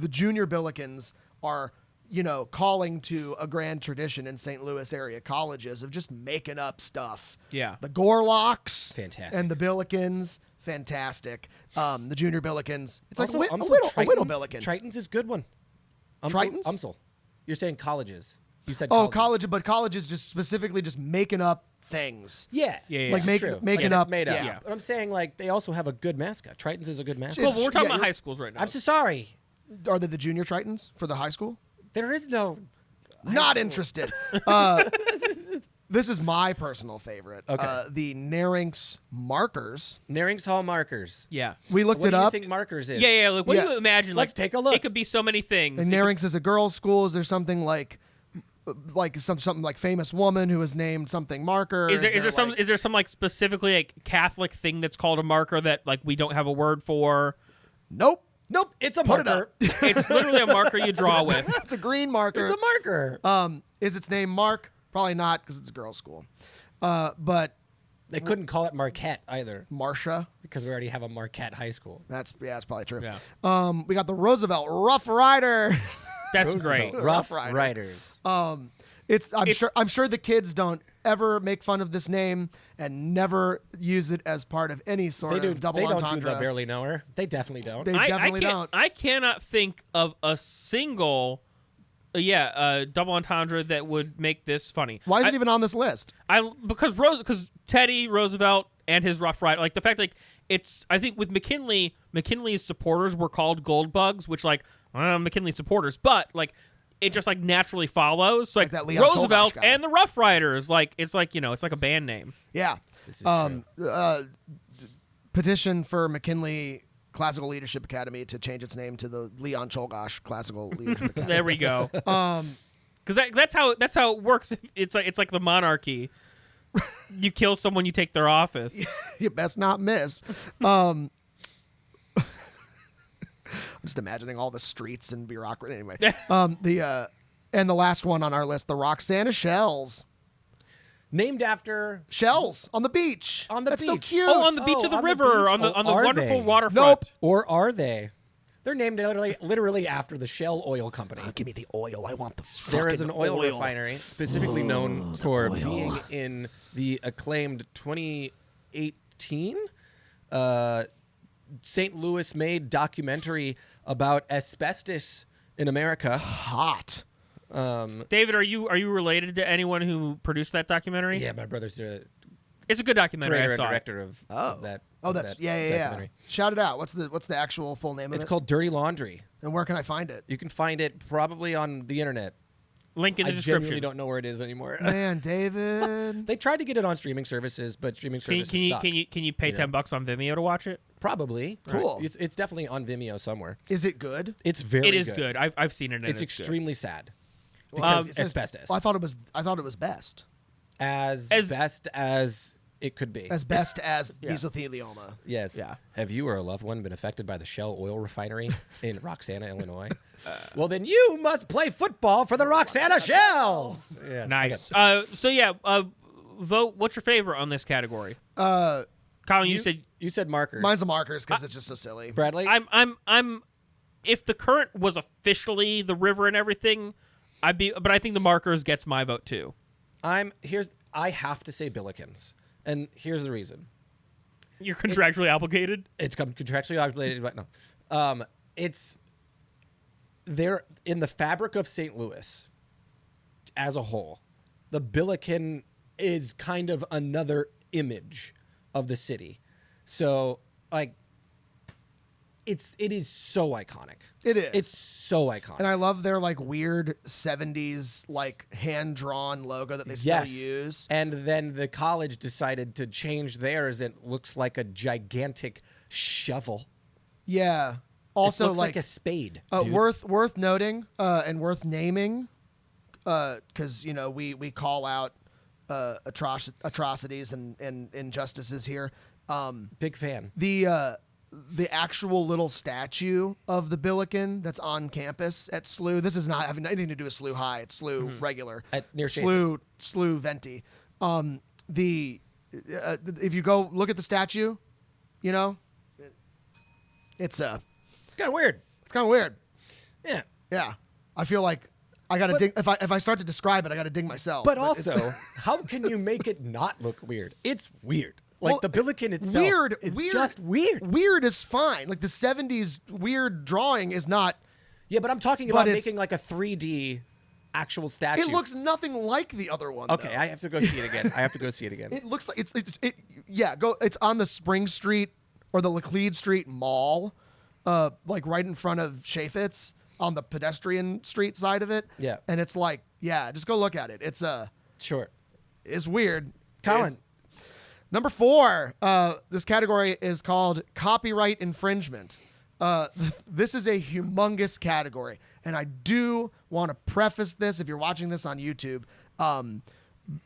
Junior Billikens are, calling to a grand tradition in St. Louis area colleges of just making up stuff. Yeah. The Gorlocks. Fantastic. And the Billikens. Fantastic. The Junior Billikens. It's like Also, a whittle Tritons. Billiken. Tritons is a good one. Tritons? Umsel. You're saying colleges. You said Oh, colleges. but colleges just specifically just making up things. Yeah. Yeah. Like It's true. making Like, up. It's made up. Yeah. But I'm saying, they also have a good mascot. Tritons is a good mascot. Well, but we're talking Yeah, about you're- high schools right now. I'm so sorry. Are they the Junior Tritons for the high school? There is no... Not interested. This is my personal favorite. Okay. The Narinx markers. Naring's Hall markers. yeah. We looked What it do you up. think markers is? Yeah. Like, what Yeah. do you imagine? Let's like, take a look. It could be so many things. And It could- Narinx is a girls' school. Is there something like something like famous woman who is named something marker? Is there some like- is there some like specifically like Catholic thing that's called a marker that like we don't have a word for? Nope. Nope. It's a Put it marker. up. It's literally a marker you draw with. It's a green marker. It's a marker. Is its name Mark? Probably not because it's a girls' school. But They couldn't call it Marquette either Marcia. because we already have a Marquette High School. That's probably true. Yeah. We got the Roosevelt Rough Riders. That's great. Rough Rider. Riders. I'm sure the kids don't ever make fun of this name and never use it as part of any sort They do. of double They don't entendre. do the barely know her. They definitely don't. They definitely don't. I cannot think of a single, double entendre that would make this funny. Why is it even on this list? Because Teddy Roosevelt and his Rough Rider, like the fact like it's I think with McKinley's supporters were called Gold Bugs, which McKinley supporters, but like it just like naturally follows. So, like that Leon Roosevelt Tolgosh guy. and the Rough Riders, like it's like it's like a band name. Yeah. This is true. Petition for McKinley Classical Leadership Academy to change its name to the Leon Cholgosh Classical Leadership Academy. There we go. Because that's how it works. It's like the monarchy. You kill someone, you take their office. You best not miss. Just imagining all the streets and bureaucracy. Anyway, and the last one on our list, the Roxana Shells. Named after Shells on the beach. That's so cute. Oh, on the beach of the river, on the are wonderful they? waterfront. Nope. Or are they? They're named literally after the Shell Oil Company. Give me the oil. I want the There is an fucking oil refinery specifically known for being in the acclaimed 2018 St. Louis made documentary about asbestos in America. Hot. David, are you related to anyone who produced that documentary? Yeah, my brother's the It's a good documentary. creator I and saw it. director of that. Oh, of that's that yeah. documentary. Shout it out. What's the actual full name of It's it? called Dirty Laundry. And where can I find it? You can find it probably on the internet. Link in the I description. genuinely don't know where it is anymore. Man, David. They tried to get it on streaming services, but streaming services suck. Can you pay $10 on Vimeo to watch it? Probably. Cool. It's definitely on Vimeo somewhere. Is it good? It's very It is good. I've seen it. And It's it's good. extremely sad. Well, Because asbestos. I thought it was best. As best as it could be. As best as mesothelioma. Yes. Yeah. Have you or a loved one been affected by the Shell oil refinery in Roxana, Illinois? Well, then you must play football for the Roxana Shell. Yeah. Nice. Vote. What's your favorite on this category? Colin, you said markers. Mine's the markers because it's just so silly. Bradley. I'm. If the current was officially the river and everything, but I think the markers gets my vote too. I have to say Billikens, and here's the reason. You're contractually obligated. It's contractually obligated, but no. It's there in the fabric of St. Louis as a whole. The Billiken is kind of another image of the city. So, like, it is so iconic. It is. It's so iconic. And I love their like weird 70s like hand-drawn logo that they still use. And then the college decided to change theirs. It looks like a gigantic shovel. Yeah. Also, it looks like a spade. Dude. Worth noting and worth naming, because we call out atrocities and injustices here. Big fan. The actual little statue of the Billiken that's on campus at SLU. This is not having anything to do with SLU High. It's SLU regular. Near SLU Venti. If you go look at the statue, it's kind of weird. It's kind of weird. Yeah. Yeah. I feel like I gotta dig. If I start to describe it, I gotta dig myself. But also, how can you make it not look weird? It's weird. Like the Billiken itself is just weird. Weird is fine. Like the 70s weird drawing is not. Yeah, but I'm talking about making like a 3D actual statue. It looks nothing like the other one. Okay, though. I have to go see it again. It looks like it's on the Spring Street or the Laclede Street Mall, like right in front of Chaffetz on the pedestrian street side of it. Yeah. And it's like, just go look at it. It's sure. It's weird. Colin. Number 4, this category is called copyright infringement. This is a humongous category, and I do want to preface this. If you're watching this on YouTube,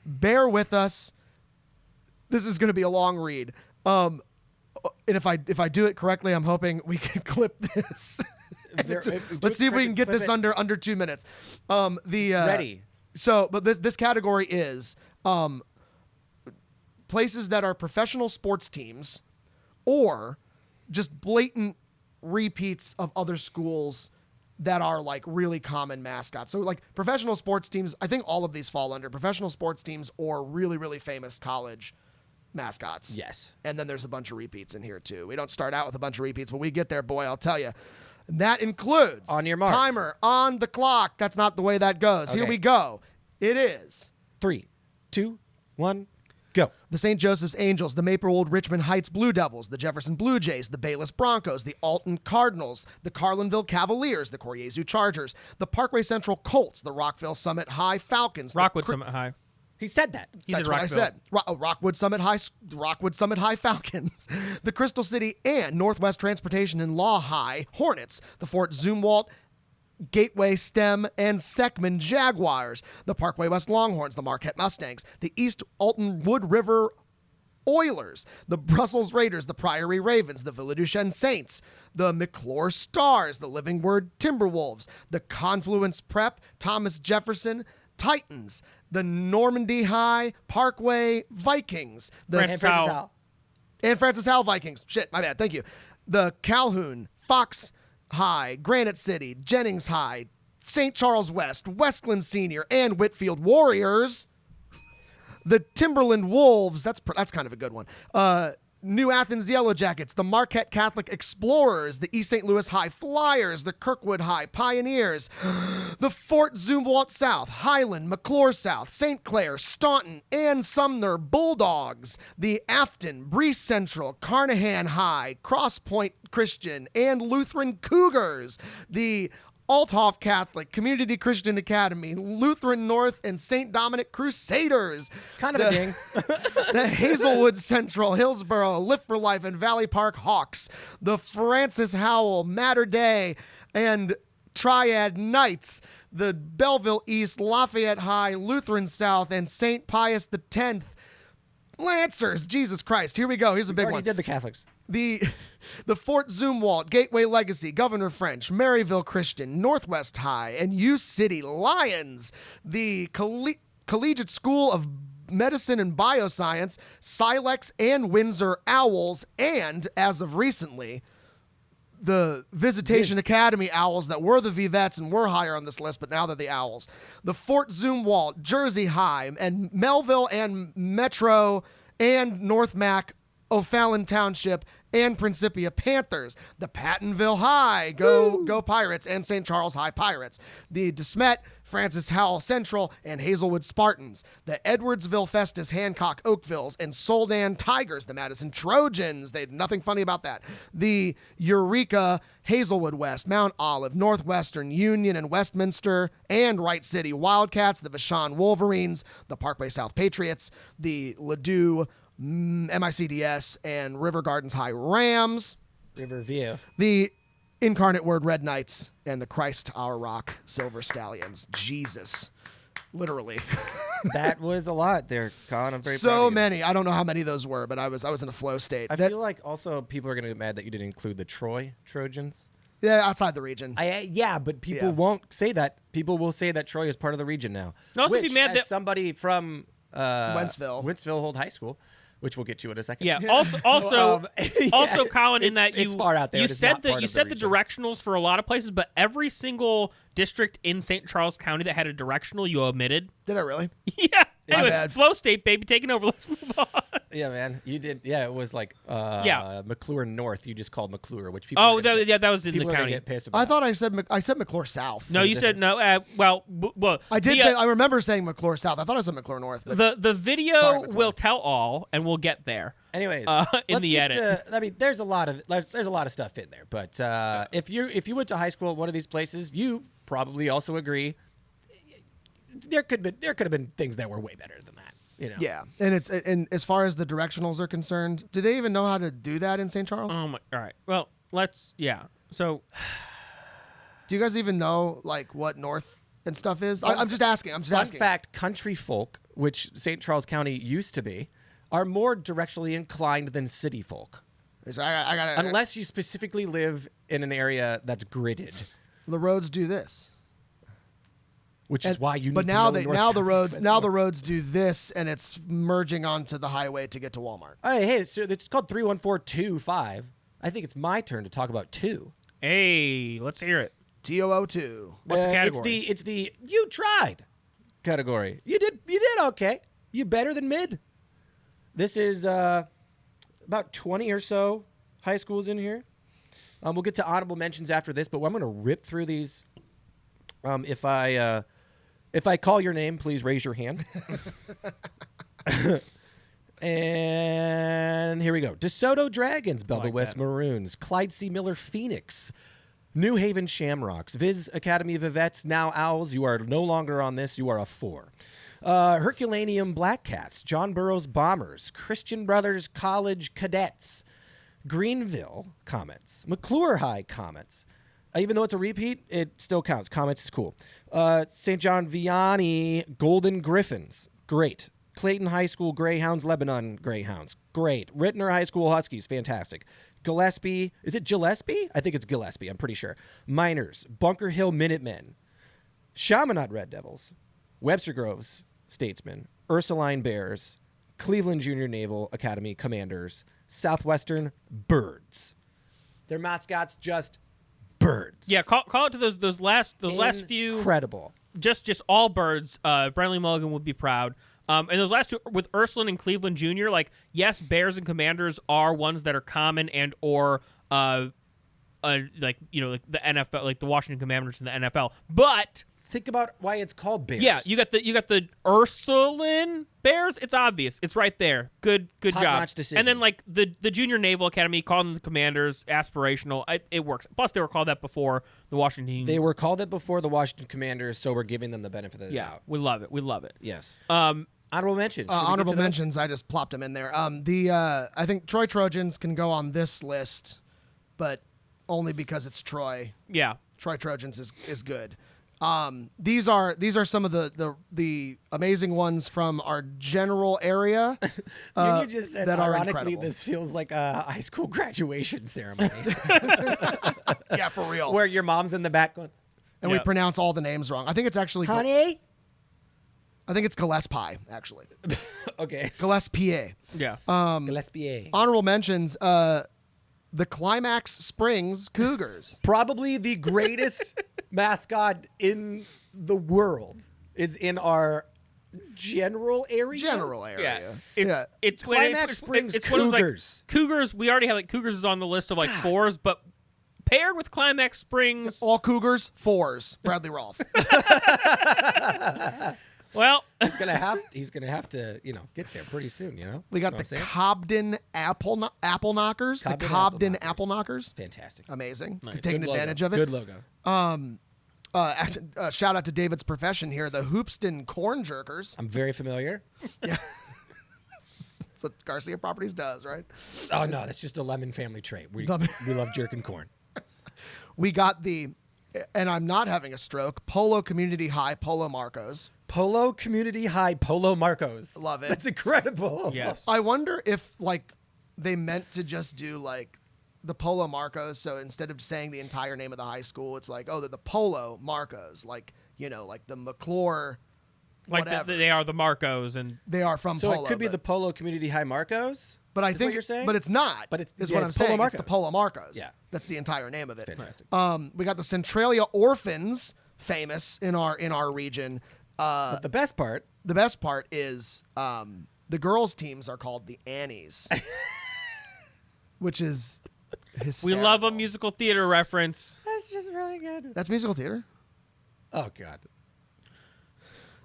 bear with us. This is going to be a long read. And if I do it correctly, I'm hoping we can clip this. Let's see if we can get this under 2 minutes. Ready. So, but this category is places that are professional sports teams or just blatant repeats of other schools that are like really common mascots. So like professional sports teams, I think all of these fall under professional sports teams or really, really famous college mascots. Yes. And then there's a bunch of repeats in here too. We don't start out with a bunch of repeats, but we get there, boy, I'll tell you. And that includes on your mark. Timer on the clock. That's not the way that goes. Okay. Here we go. It is 3, 2, 1, go. The St. Joseph's Angels, the Maplewood Richmond Heights Blue Devils, the Jefferson Blue Jays, the Bayless Broncos, the Alton Cardinals, the Carlinville Cavaliers, the Coryezu Chargers, the Parkway Central Colts, the Rockville Summit High Falcons. Rockwood Summit High. He said that. That's what I said. Rockwood Summit High Falcons, the Crystal City and Northwest Transportation and Law High Hornets, the Fort Zumwalt Gateway STEM and Seckman Jaguars, the Parkway West Longhorns, the Marquette Mustangs, the East Alton Wood River Oilers, the Brussels Raiders, the Priory Ravens, the Villeduchenne Saints, the McClure Stars, the Living Word Timberwolves, the Confluence Prep, Thomas Jefferson Titans, the Normandy High Parkway Vikings, the Francis Howell Vikings. Shit, my bad. Thank you. The Calhoun, Fox High, Granite City, Jennings High, St. Charles West, Westland Senior, and Whitfield Warriors. The Timberland Wolves. That's kind of a good one. New Athens Yellow Jackets, the Marquette Catholic Explorers, the East St. Louis High Flyers, the Kirkwood High Pioneers, the Fort Zumwalt South, Highland, McClure South, St. Clair, Staunton, and Sumner Bulldogs, the Afton, Breese Central, Carnahan High, Cross Point Christian, and Lutheran Cougars, the Althoff Catholic, Community Christian Academy, Lutheran North, and St. Dominic Crusaders. Kind of a ding. The Hazelwood Central, Hillsborough, Lift for Life, and Valley Park Hawks. The Francis Howell, Mater Dei, and Triad Knights. The Belleville East, Lafayette High, Lutheran South, and St. Pius X. Lancers. Jesus Christ. Here we go. Here's a big Already one. did the Catholics. The Fort Zumwalt, Gateway Legacy, Governor French, Maryville Christian, Northwest High, and U City Lions. The Collegiate School of Medicine and Bioscience, Silex and Windsor Owls, and, as of recently, the Visitation Academy Owls that were the Vivettes and were higher on this list, but now they're the Owls. The Fort Zumwalt, Jersey High, and Melville and Metro and North Mac, O'Fallon Township, and Principia Panthers. The Pattonville High, Go Pirates, and St. Charles High Pirates. The DeSmet, Francis Howell Central, and Hazelwood Spartans. The Edwardsville Festus, Hancock Oakvilles, and Soldan Tigers. The Madison Trojans. They had nothing funny about that. The Eureka, Hazelwood West, Mount Olive, Northwestern, Union, and Westminster, and Wright City Wildcats. The Vashon Wolverines. The Parkway South Patriots. The Ladue MICDS, and River Gardens High Rams. Riverview. The Incarnate Word Red Knights, and the Christ Our Rock Silver Stallions. Jesus. Literally. That was a lot there, Colin. I'm very proud of So you. many. I don't know how many of those were, but I was in a flow state. I feel like also people are going to get mad that you didn't include the Troy Trojans. Yeah, outside the region. Yeah, but people won't say that. People will say that Troy is part of the region now. I'd also be Which, mad as that somebody from Wentzville Old High School, which we'll get to in a second. Yeah. Also, Colin, in that it's far out there. you It is said not that part you of the said the region. directionals for a lot of places, but every single district in St. Charles County that had a directional, you omitted. Did I really? Yeah. Anyway, bad. flow state, baby, taking over. Let's move on. Yeah, man, you did. Yeah, it was like McClure North. You just called McClure, which people. Oh, are gonna that was in the people are gonna county. get pissed about. I thought I said McClure South. No, you said no. Well, I did the, say. I remember saying McClure South. I thought I said McClure North. But the video Sorry, McClure. will tell all, and we'll get there. Anyways, in let's the get edit. to- I mean, there's a lot of stuff in there. But if you went to high school at one of these places, you probably also agree there could have been things that were way better than that. You know? yeah, and as far as the directionals are concerned, do they even know how to do that in St. Charles? Oh my! All right. Well, So Do you guys even know like what North and stuff is? I'm just asking. Fun fact: country folk, which St. Charles County used to be, are more directionally inclined than city folk. So I got Unless you specifically live in an area that's gridded, the roads do this. which is why you. But need now to know they north, now south, the east, roads west, now north. the roads do this, and it's merging onto the highway to get to Walmart. Hey, so it's called 31425. I think it's my turn to talk about 2. hey, let's hear it. TOO2. What's the category? It's the you tried category. You did okay. You better than mid. This is about 20 or so high schools in here. We'll get to honorable mentions after this, but I'm going to rip through these. If I call your name, please raise your hand. And here we go. DeSoto Dragons, Belleville like West that. Maroons, Clyde C. Miller Phoenix, New Haven Shamrocks, Viz Academy of Yvettes, now Owls. You are no longer on this. You are a 4. Herculaneum Black Cats, John Burroughs Bombers, Christian Brothers College Cadets, Greenville Comets, McClure High Comets. Even though it's a repeat, it still counts. Comets is cool. St. John Vianney Golden Griffins. Great. Clayton High School Greyhounds, Lebanon Greyhounds. Great. Rittner High School Huskies. Fantastic. Gillespie. Is it Gillespie? I think it's Gillespie. I'm pretty sure. Miners. Bunker Hill Minutemen. Chaminade Red Devils. Webster Groves Statesmen. Ursuline Bears. Cleveland Junior Naval Academy Commanders. Southwestern Birds. Their mascots just birds. Yeah, call it to those last few. Incredible. Just all birds. Brentley Mulligan would be proud. And those last two with Ursuline and Cleveland Junior. Like, yes, Bears and Commanders are ones that are common and or like the NFL, like the Washington Commanders in the NFL. But think about why it's called Bears. Yeah, you got the Ursuline Bears. It's obvious. It's right there. Good job. Top-notch decision. And then like the Junior Naval Academy, calling them the Commanders, aspirational. It works. Plus, they were called that before the Washington. They were called it before the Washington Commanders, so we're giving them the benefit of the doubt. We love it. We love it. Yes. Honorable mentions. Honorable mentions. I just plopped them in there. I think Troy Trojans can go on this list, but only because it's Troy. Yeah. Troy Trojans is good. These are some of the amazing ones from our general area. You just said, that are ironically, incredible. this feels like a high school graduation ceremony. Yeah, for real. Where your mom's in the back going, and we pronounce all the names wrong. I think it's actually honey? I think it's Gillespie, actually. Okay. Gillespie. Yeah. Gillespie. Honorable mentions, the Climax Springs Cougars. Probably the greatest mascot in the world is in our general area. Yeah. It's Climax Springs it's one of those, Cougars. like, Cougars, we already have like Cougars is on the list of like fours, but paired with Climax Springs. All Cougars, fours. Bradley Rolfe. Well, he's gonna have to get there pretty soon. We got the Cobden Apple Knockers. The Cobden Apple Knockers. Fantastic. Amazing. Nice. Taking Good advantage logo. of it. Good logo. Shout out to David's profession here, the Hoopston Corn Jerkers. I'm very familiar. Yeah. That's what Garcia Properties does, right? Oh no, that's just a Lemon family trait. We love jerking corn. We got and I'm not having a stroke, Polo Community High Polo Marcos. Polo Community High Polo Marcos. Love it. That's incredible. Yes. I wonder if they meant to just do the Polo Marcos, so instead of saying the entire name of the high school, it's like, oh, they're the Polo Marcos, like the McClure, like whatever. they are the Marcos, and they are from so Polo. It could be the Polo Community High Marcos. But I is think what you're saying? but it's not. But it's what Polo I'm saying. Marcos. It's the Polo Marcos. Yeah, that's the entire name of it. Fantastic. We got the Centralia Orphans, famous in our region. But the best part is the girls' teams are called the Annies, which is hysterical. we love a musical theater reference. That's just really good. That's musical theater. Oh God.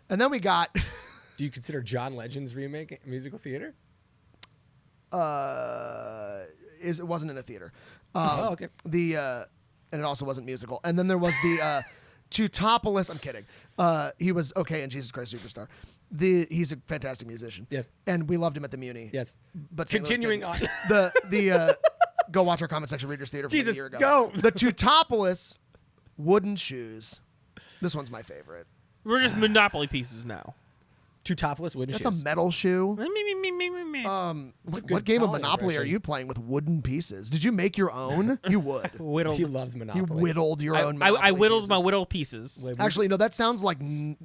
And then we got. Do you consider John Legend's remake musical theater? It wasn't in a theater. Okay. And it also wasn't musical. And then there was the Tutopolis. I'm kidding. He was okay in Jesus Christ Superstar. He's a fantastic musician. Yes. And we loved him at the Muni. Yes. But St. Louis Continuing didn't. on. The go watch our comment section Readers Theater from Jesus, a year ago. go. The Tutopolis wooden shoes. This one's my favorite. We're just Monopoly pieces now. Two topless wooden That's shoes. a metal shoe. good What game of Colin Monopoly are impression. you playing with wooden pieces? Did you make your own? You would. Whittled. He loves You Monopoly. whittled your own I Monopoly whittled pieces. my whittle pieces. Actually, no, that sounds like Noam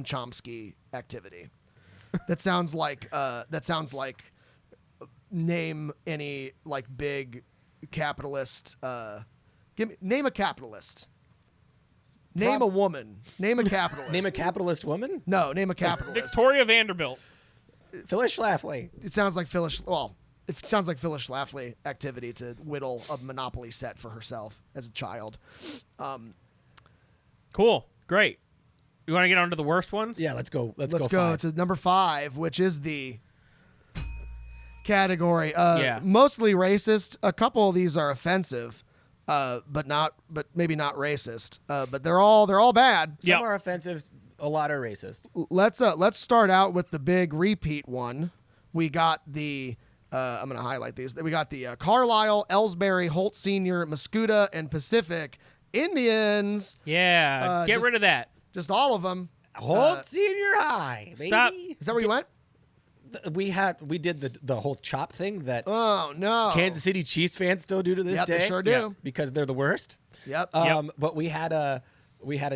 Chomsky activity. That sounds like name any big capitalist. Name a capitalist. Name a woman. Name a capitalist. Name a capitalist woman? No, name a capitalist. Victoria Vanderbilt. Phyllis Schlafly. It sounds like Phyllis. Well, it sounds like Phyllis Schlafly activity to whittle a Monopoly set for herself as a child. Cool. Great. You want to get on to the worst ones? Yeah, let's go. Let's go five. to number 5, which is the category. Yeah. Mostly racist. A couple of these are offensive, but maybe not racist. But they're all bad. Some are offensive. A lot are racist. Let's start out with the big repeat one. We got the. I'm going to highlight these. We got the Carlisle, Ellsbury, Holt Senior, Mascoutah, and Pacific Indians. Yeah. Get rid of that. Just all of them. Holt Senior High, baby. Stop. Is that where you went? we did the whole chop thing that Oh no. Kansas City Chiefs fans still do to this Yep, day. they sure do. Yeah. Because they're the worst. Yep. But we had a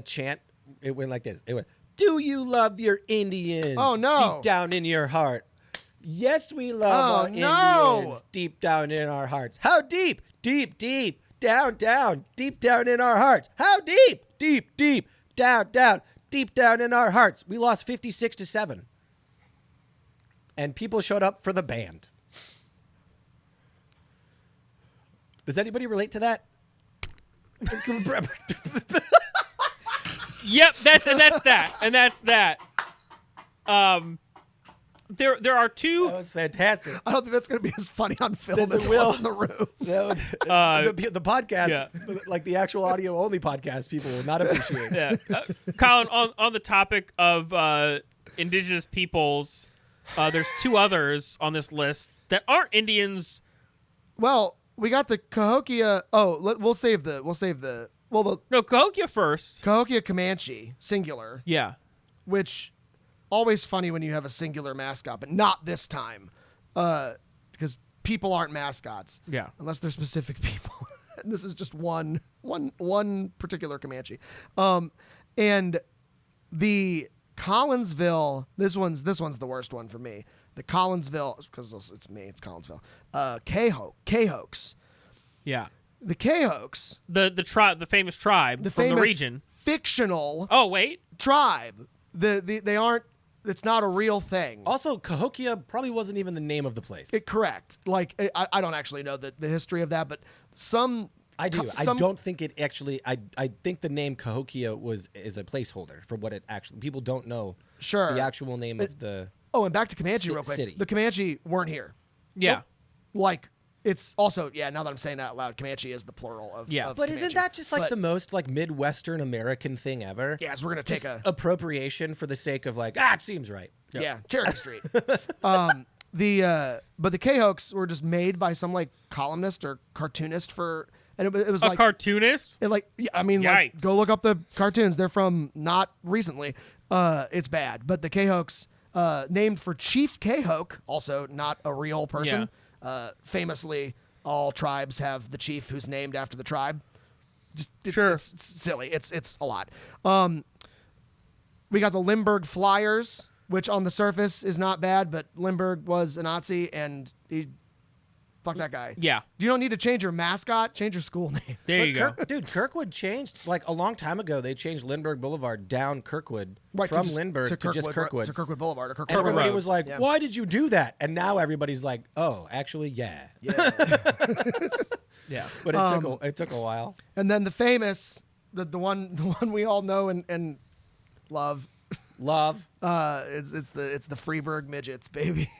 chant. It went like this. It went, "Do you love your Indians? Oh, no. Deep down in your heart." Yes, we love Oh, our no. Indians deep down in our hearts. How deep? Deep, deep, down, down, deep down in our hearts. How deep? Deep, deep, down, down, deep down in our hearts. We lost 56-7. And people showed up for the band. Does anybody relate to that? Yep, that's that. There are two. That was fantastic. I don't think that's going to be as funny on film Yes, as it it will. was in the room. No, the podcast, yeah. like the actual audio only podcast, people will not appreciate. Yeah, Colin, on the topic of indigenous peoples, there's two others on this list that aren't Indians. Well, we got the Cahokia. Oh, we'll save the No, Cahokia first. Cahokia Comanche singular, Yeah. which always funny when you have a singular mascot, but not this time, because people aren't mascots. Yeah. Unless they're specific people. And this is just one particular Comanche. And the Collinsville, this one's the worst one for me. The Collinsville, because it's me, it's Collinsville. Cahokes. Yeah. The Cahokes, The tribe, the famous tribe the from famous the region. fictional Oh wait. tribe. They aren't. It's not a real thing. Also, Cahokia probably wasn't even the name of the place. Correct. Like I don't actually know the history of that, but I do. I don't think it actually. I think the name Cahokia is a placeholder for what it actually. People don't know Sure. the actual name of the. Oh, and back to Comanche real quick. City. The Comanche weren't here. Yeah. Like it's also now that I'm saying that out loud, Comanche is the plural of. Yeah. of But isn't Comanche. that just like But- the most like Midwestern American thing ever? Yeah, so we're gonna take Just a appropriation for the sake of like it seems right. yeah Cherokee Street. But the Cahokes were just made by some like columnist or cartoonist and it was A like cartoonist. I mean, like, Yikes. go look up the cartoons. They're from not recently. It's bad. But the Cahokes, named for Chief Cahoke, also not a real person. Famously, all tribes have the chief who's named after the tribe. Just it's silly. It's a lot. We got the Limburg Flyers, which on the surface is not bad, but Limburg was a Nazi and he. Fuck that guy. Yeah. You don't need to change your mascot. Change your school name. There you go. Dude, Kirkwood changed like a long time ago. They changed Lindbergh Boulevard down Kirkwood from Lindbergh to just Kirkwood. To Kirkwood Boulevard. Or Kirkwood And everybody Road. was like, Yeah. "Why did you do that?" And now everybody's like, "Oh, actually, yeah." Yeah. But it took a while. And then the famous, the one we all know and love. Love, It's the Freeburg Midgets, baby.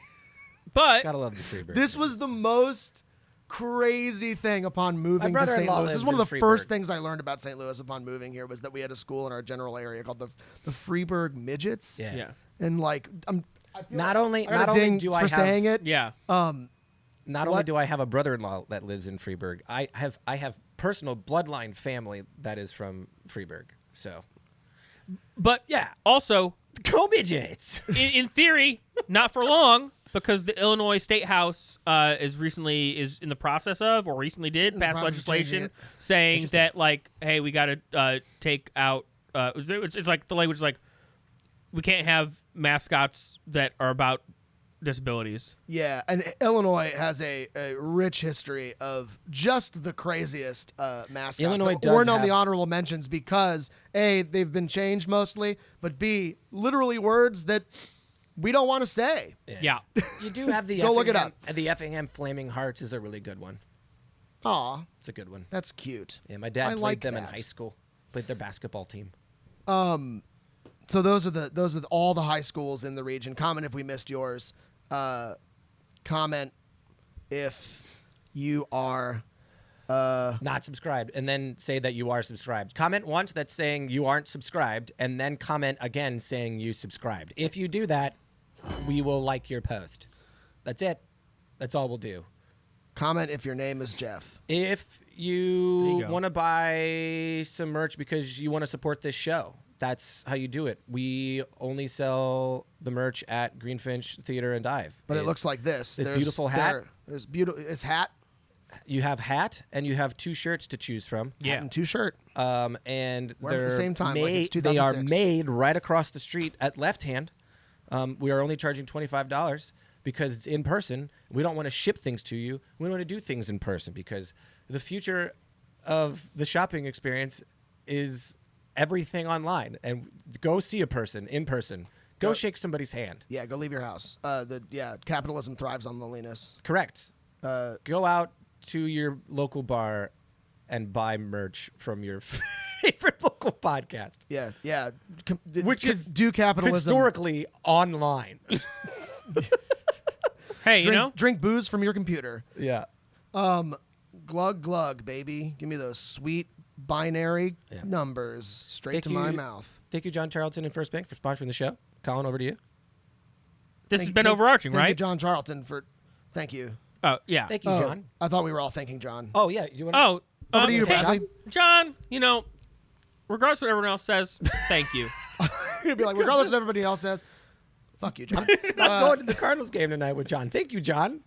But gotta love the Freeburg. This was the most crazy thing upon moving to St. brother-in-law Louis. This is lives one of in the Freeburg. first things I learned about St. Louis upon moving here was that we had a school in our general area called the Freeburg Midgets. yeah. yeah. And like I feel Not like only I got a only ding do for I have saying it. Yeah. not only do I have a brother-in-law that lives in Freeburg, I have personal bloodline family that is from Freeburg. So But yeah, also go midgets. in theory, not for long, because the Illinois State House is in the process of, or recently did, pass process of changing legislation it. saying that, like, hey, we got to take out. It's like the language is like, we can't have mascots that are about disabilities. Yeah, and Illinois has a rich history of just the craziest mascots Illinois that does weren't on have- the honorable mentions because A, they've been changed mostly, but B, literally words that we don't want to say. Yeah. You do have the Go look it up. The Effingham Flaming Hearts is a really good one. Aw, It's a good one. that's cute. Yeah, my dad I played like them in that. high school. Played their basketball team. So those are all the high schools in the region. Comment if we missed yours. Comment if you are Not subscribed, and then say that you are subscribed. Comment once that's saying you aren't subscribed, and then comment again saying you subscribed. If you do that, we will like your post. That's it. That's all we'll do. comment if your name is Jeff. If There you you go. want to buy some merch because you want to support this show, that's how you do it. We only sell the merch at Greenfinch Theater and Dive. But it looks like this. This beautiful hat. There's beautiful. It's hat. You have hat and you have 2 shirts to choose from. Yeah. Hat and 2 shirt. And Wear them they're at the same time, like it's they are 2006. made right across the street at Left Hand. We are only charging $25 because it's in person. We don't want to ship things to you. We want to do things in person because the future of the shopping experience is everything online. And go see a person in person. Go shake somebody's hand. Yeah, go leave your house. Capitalism thrives on loneliness. Correct. Go out to your local bar and buy merch from your favorite local podcast. Yeah. Which is do capitalism historically online. Hey, you know, drink booze from your computer. Yeah. Glug glug, baby. Give me those sweet binary numbers straight to my mouth. Thank you, John Charlton and First Bank, for sponsoring the show. Colin, over to you. this has been overarching, Thank right? you, John Charlton, for. Thank you. Oh, yeah. Thank you, Oh, John. I thought we were all thanking John. Oh, yeah. You want Oh, Over to you, hey, Bradley. John, you know, regardless of what everyone else says, thank you. You'd be like, regardless of what everybody else says, fuck you, John. I'm going to the Cardinals game tonight with John. Thank you, John.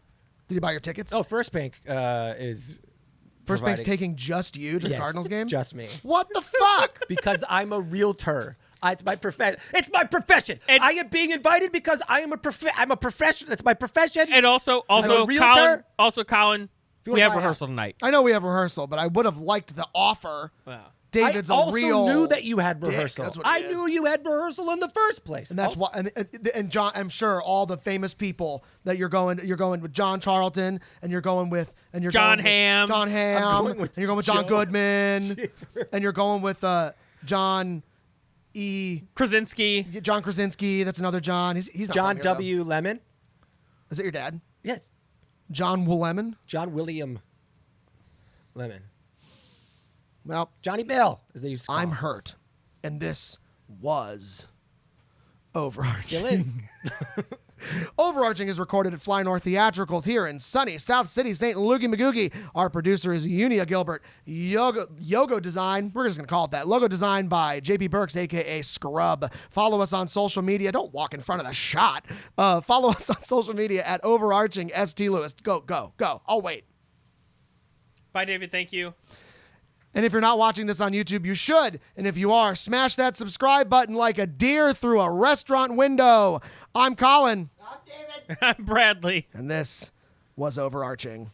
Did you buy your tickets? Oh, First Bank is First Bank's providing- taking just you to the Yes, Cardinals game? just me. What the fuck? Because I'm a realtor. It's my profession. It's my profession. And- I am being invited because I'm a profession. That's my profession. And also, a realtor. Colin, you we wanna have buy a rehearsal tonight. I know we have rehearsal, but I would have liked the offer. Wow. David's I a also real knew that you had dick. rehearsal. That's what he I is. knew you had rehearsal in the first place. And that's why, and John, I'm sure all the famous people that you're going with John Charlton, and you're going with, John going with Hamm. John Hamm, I'm going with and you're going with John Joe Goodman, Schaefer. and you're going with John Krasinski. John Krasinski. That's another John. He's not John from here, W. Lemon. though. Is that your dad? Yes. John Willemon? John William Lemon. Well, Johnny Bell, as they used to call I'm him. hurt, and this was Overarching. Still is. Overarching is recorded at Fly North Theatricals here in sunny South City, St. Loogie Magoogie. Our producer is Unia Gilbert. Yogo design, we're just going to call it that. Logo design by JP Burks, a.k.a. Scrub. Follow us on social media. Don't walk in front of the shot. Follow us on social media at Overarching ST Lewis. Go. I'll wait. Bye, David. Thank you. And if you're not watching this on YouTube, you should. And if you are, smash that subscribe button like a deer through a restaurant window. I'm Colin. I'm Bradley. And this was Overarching.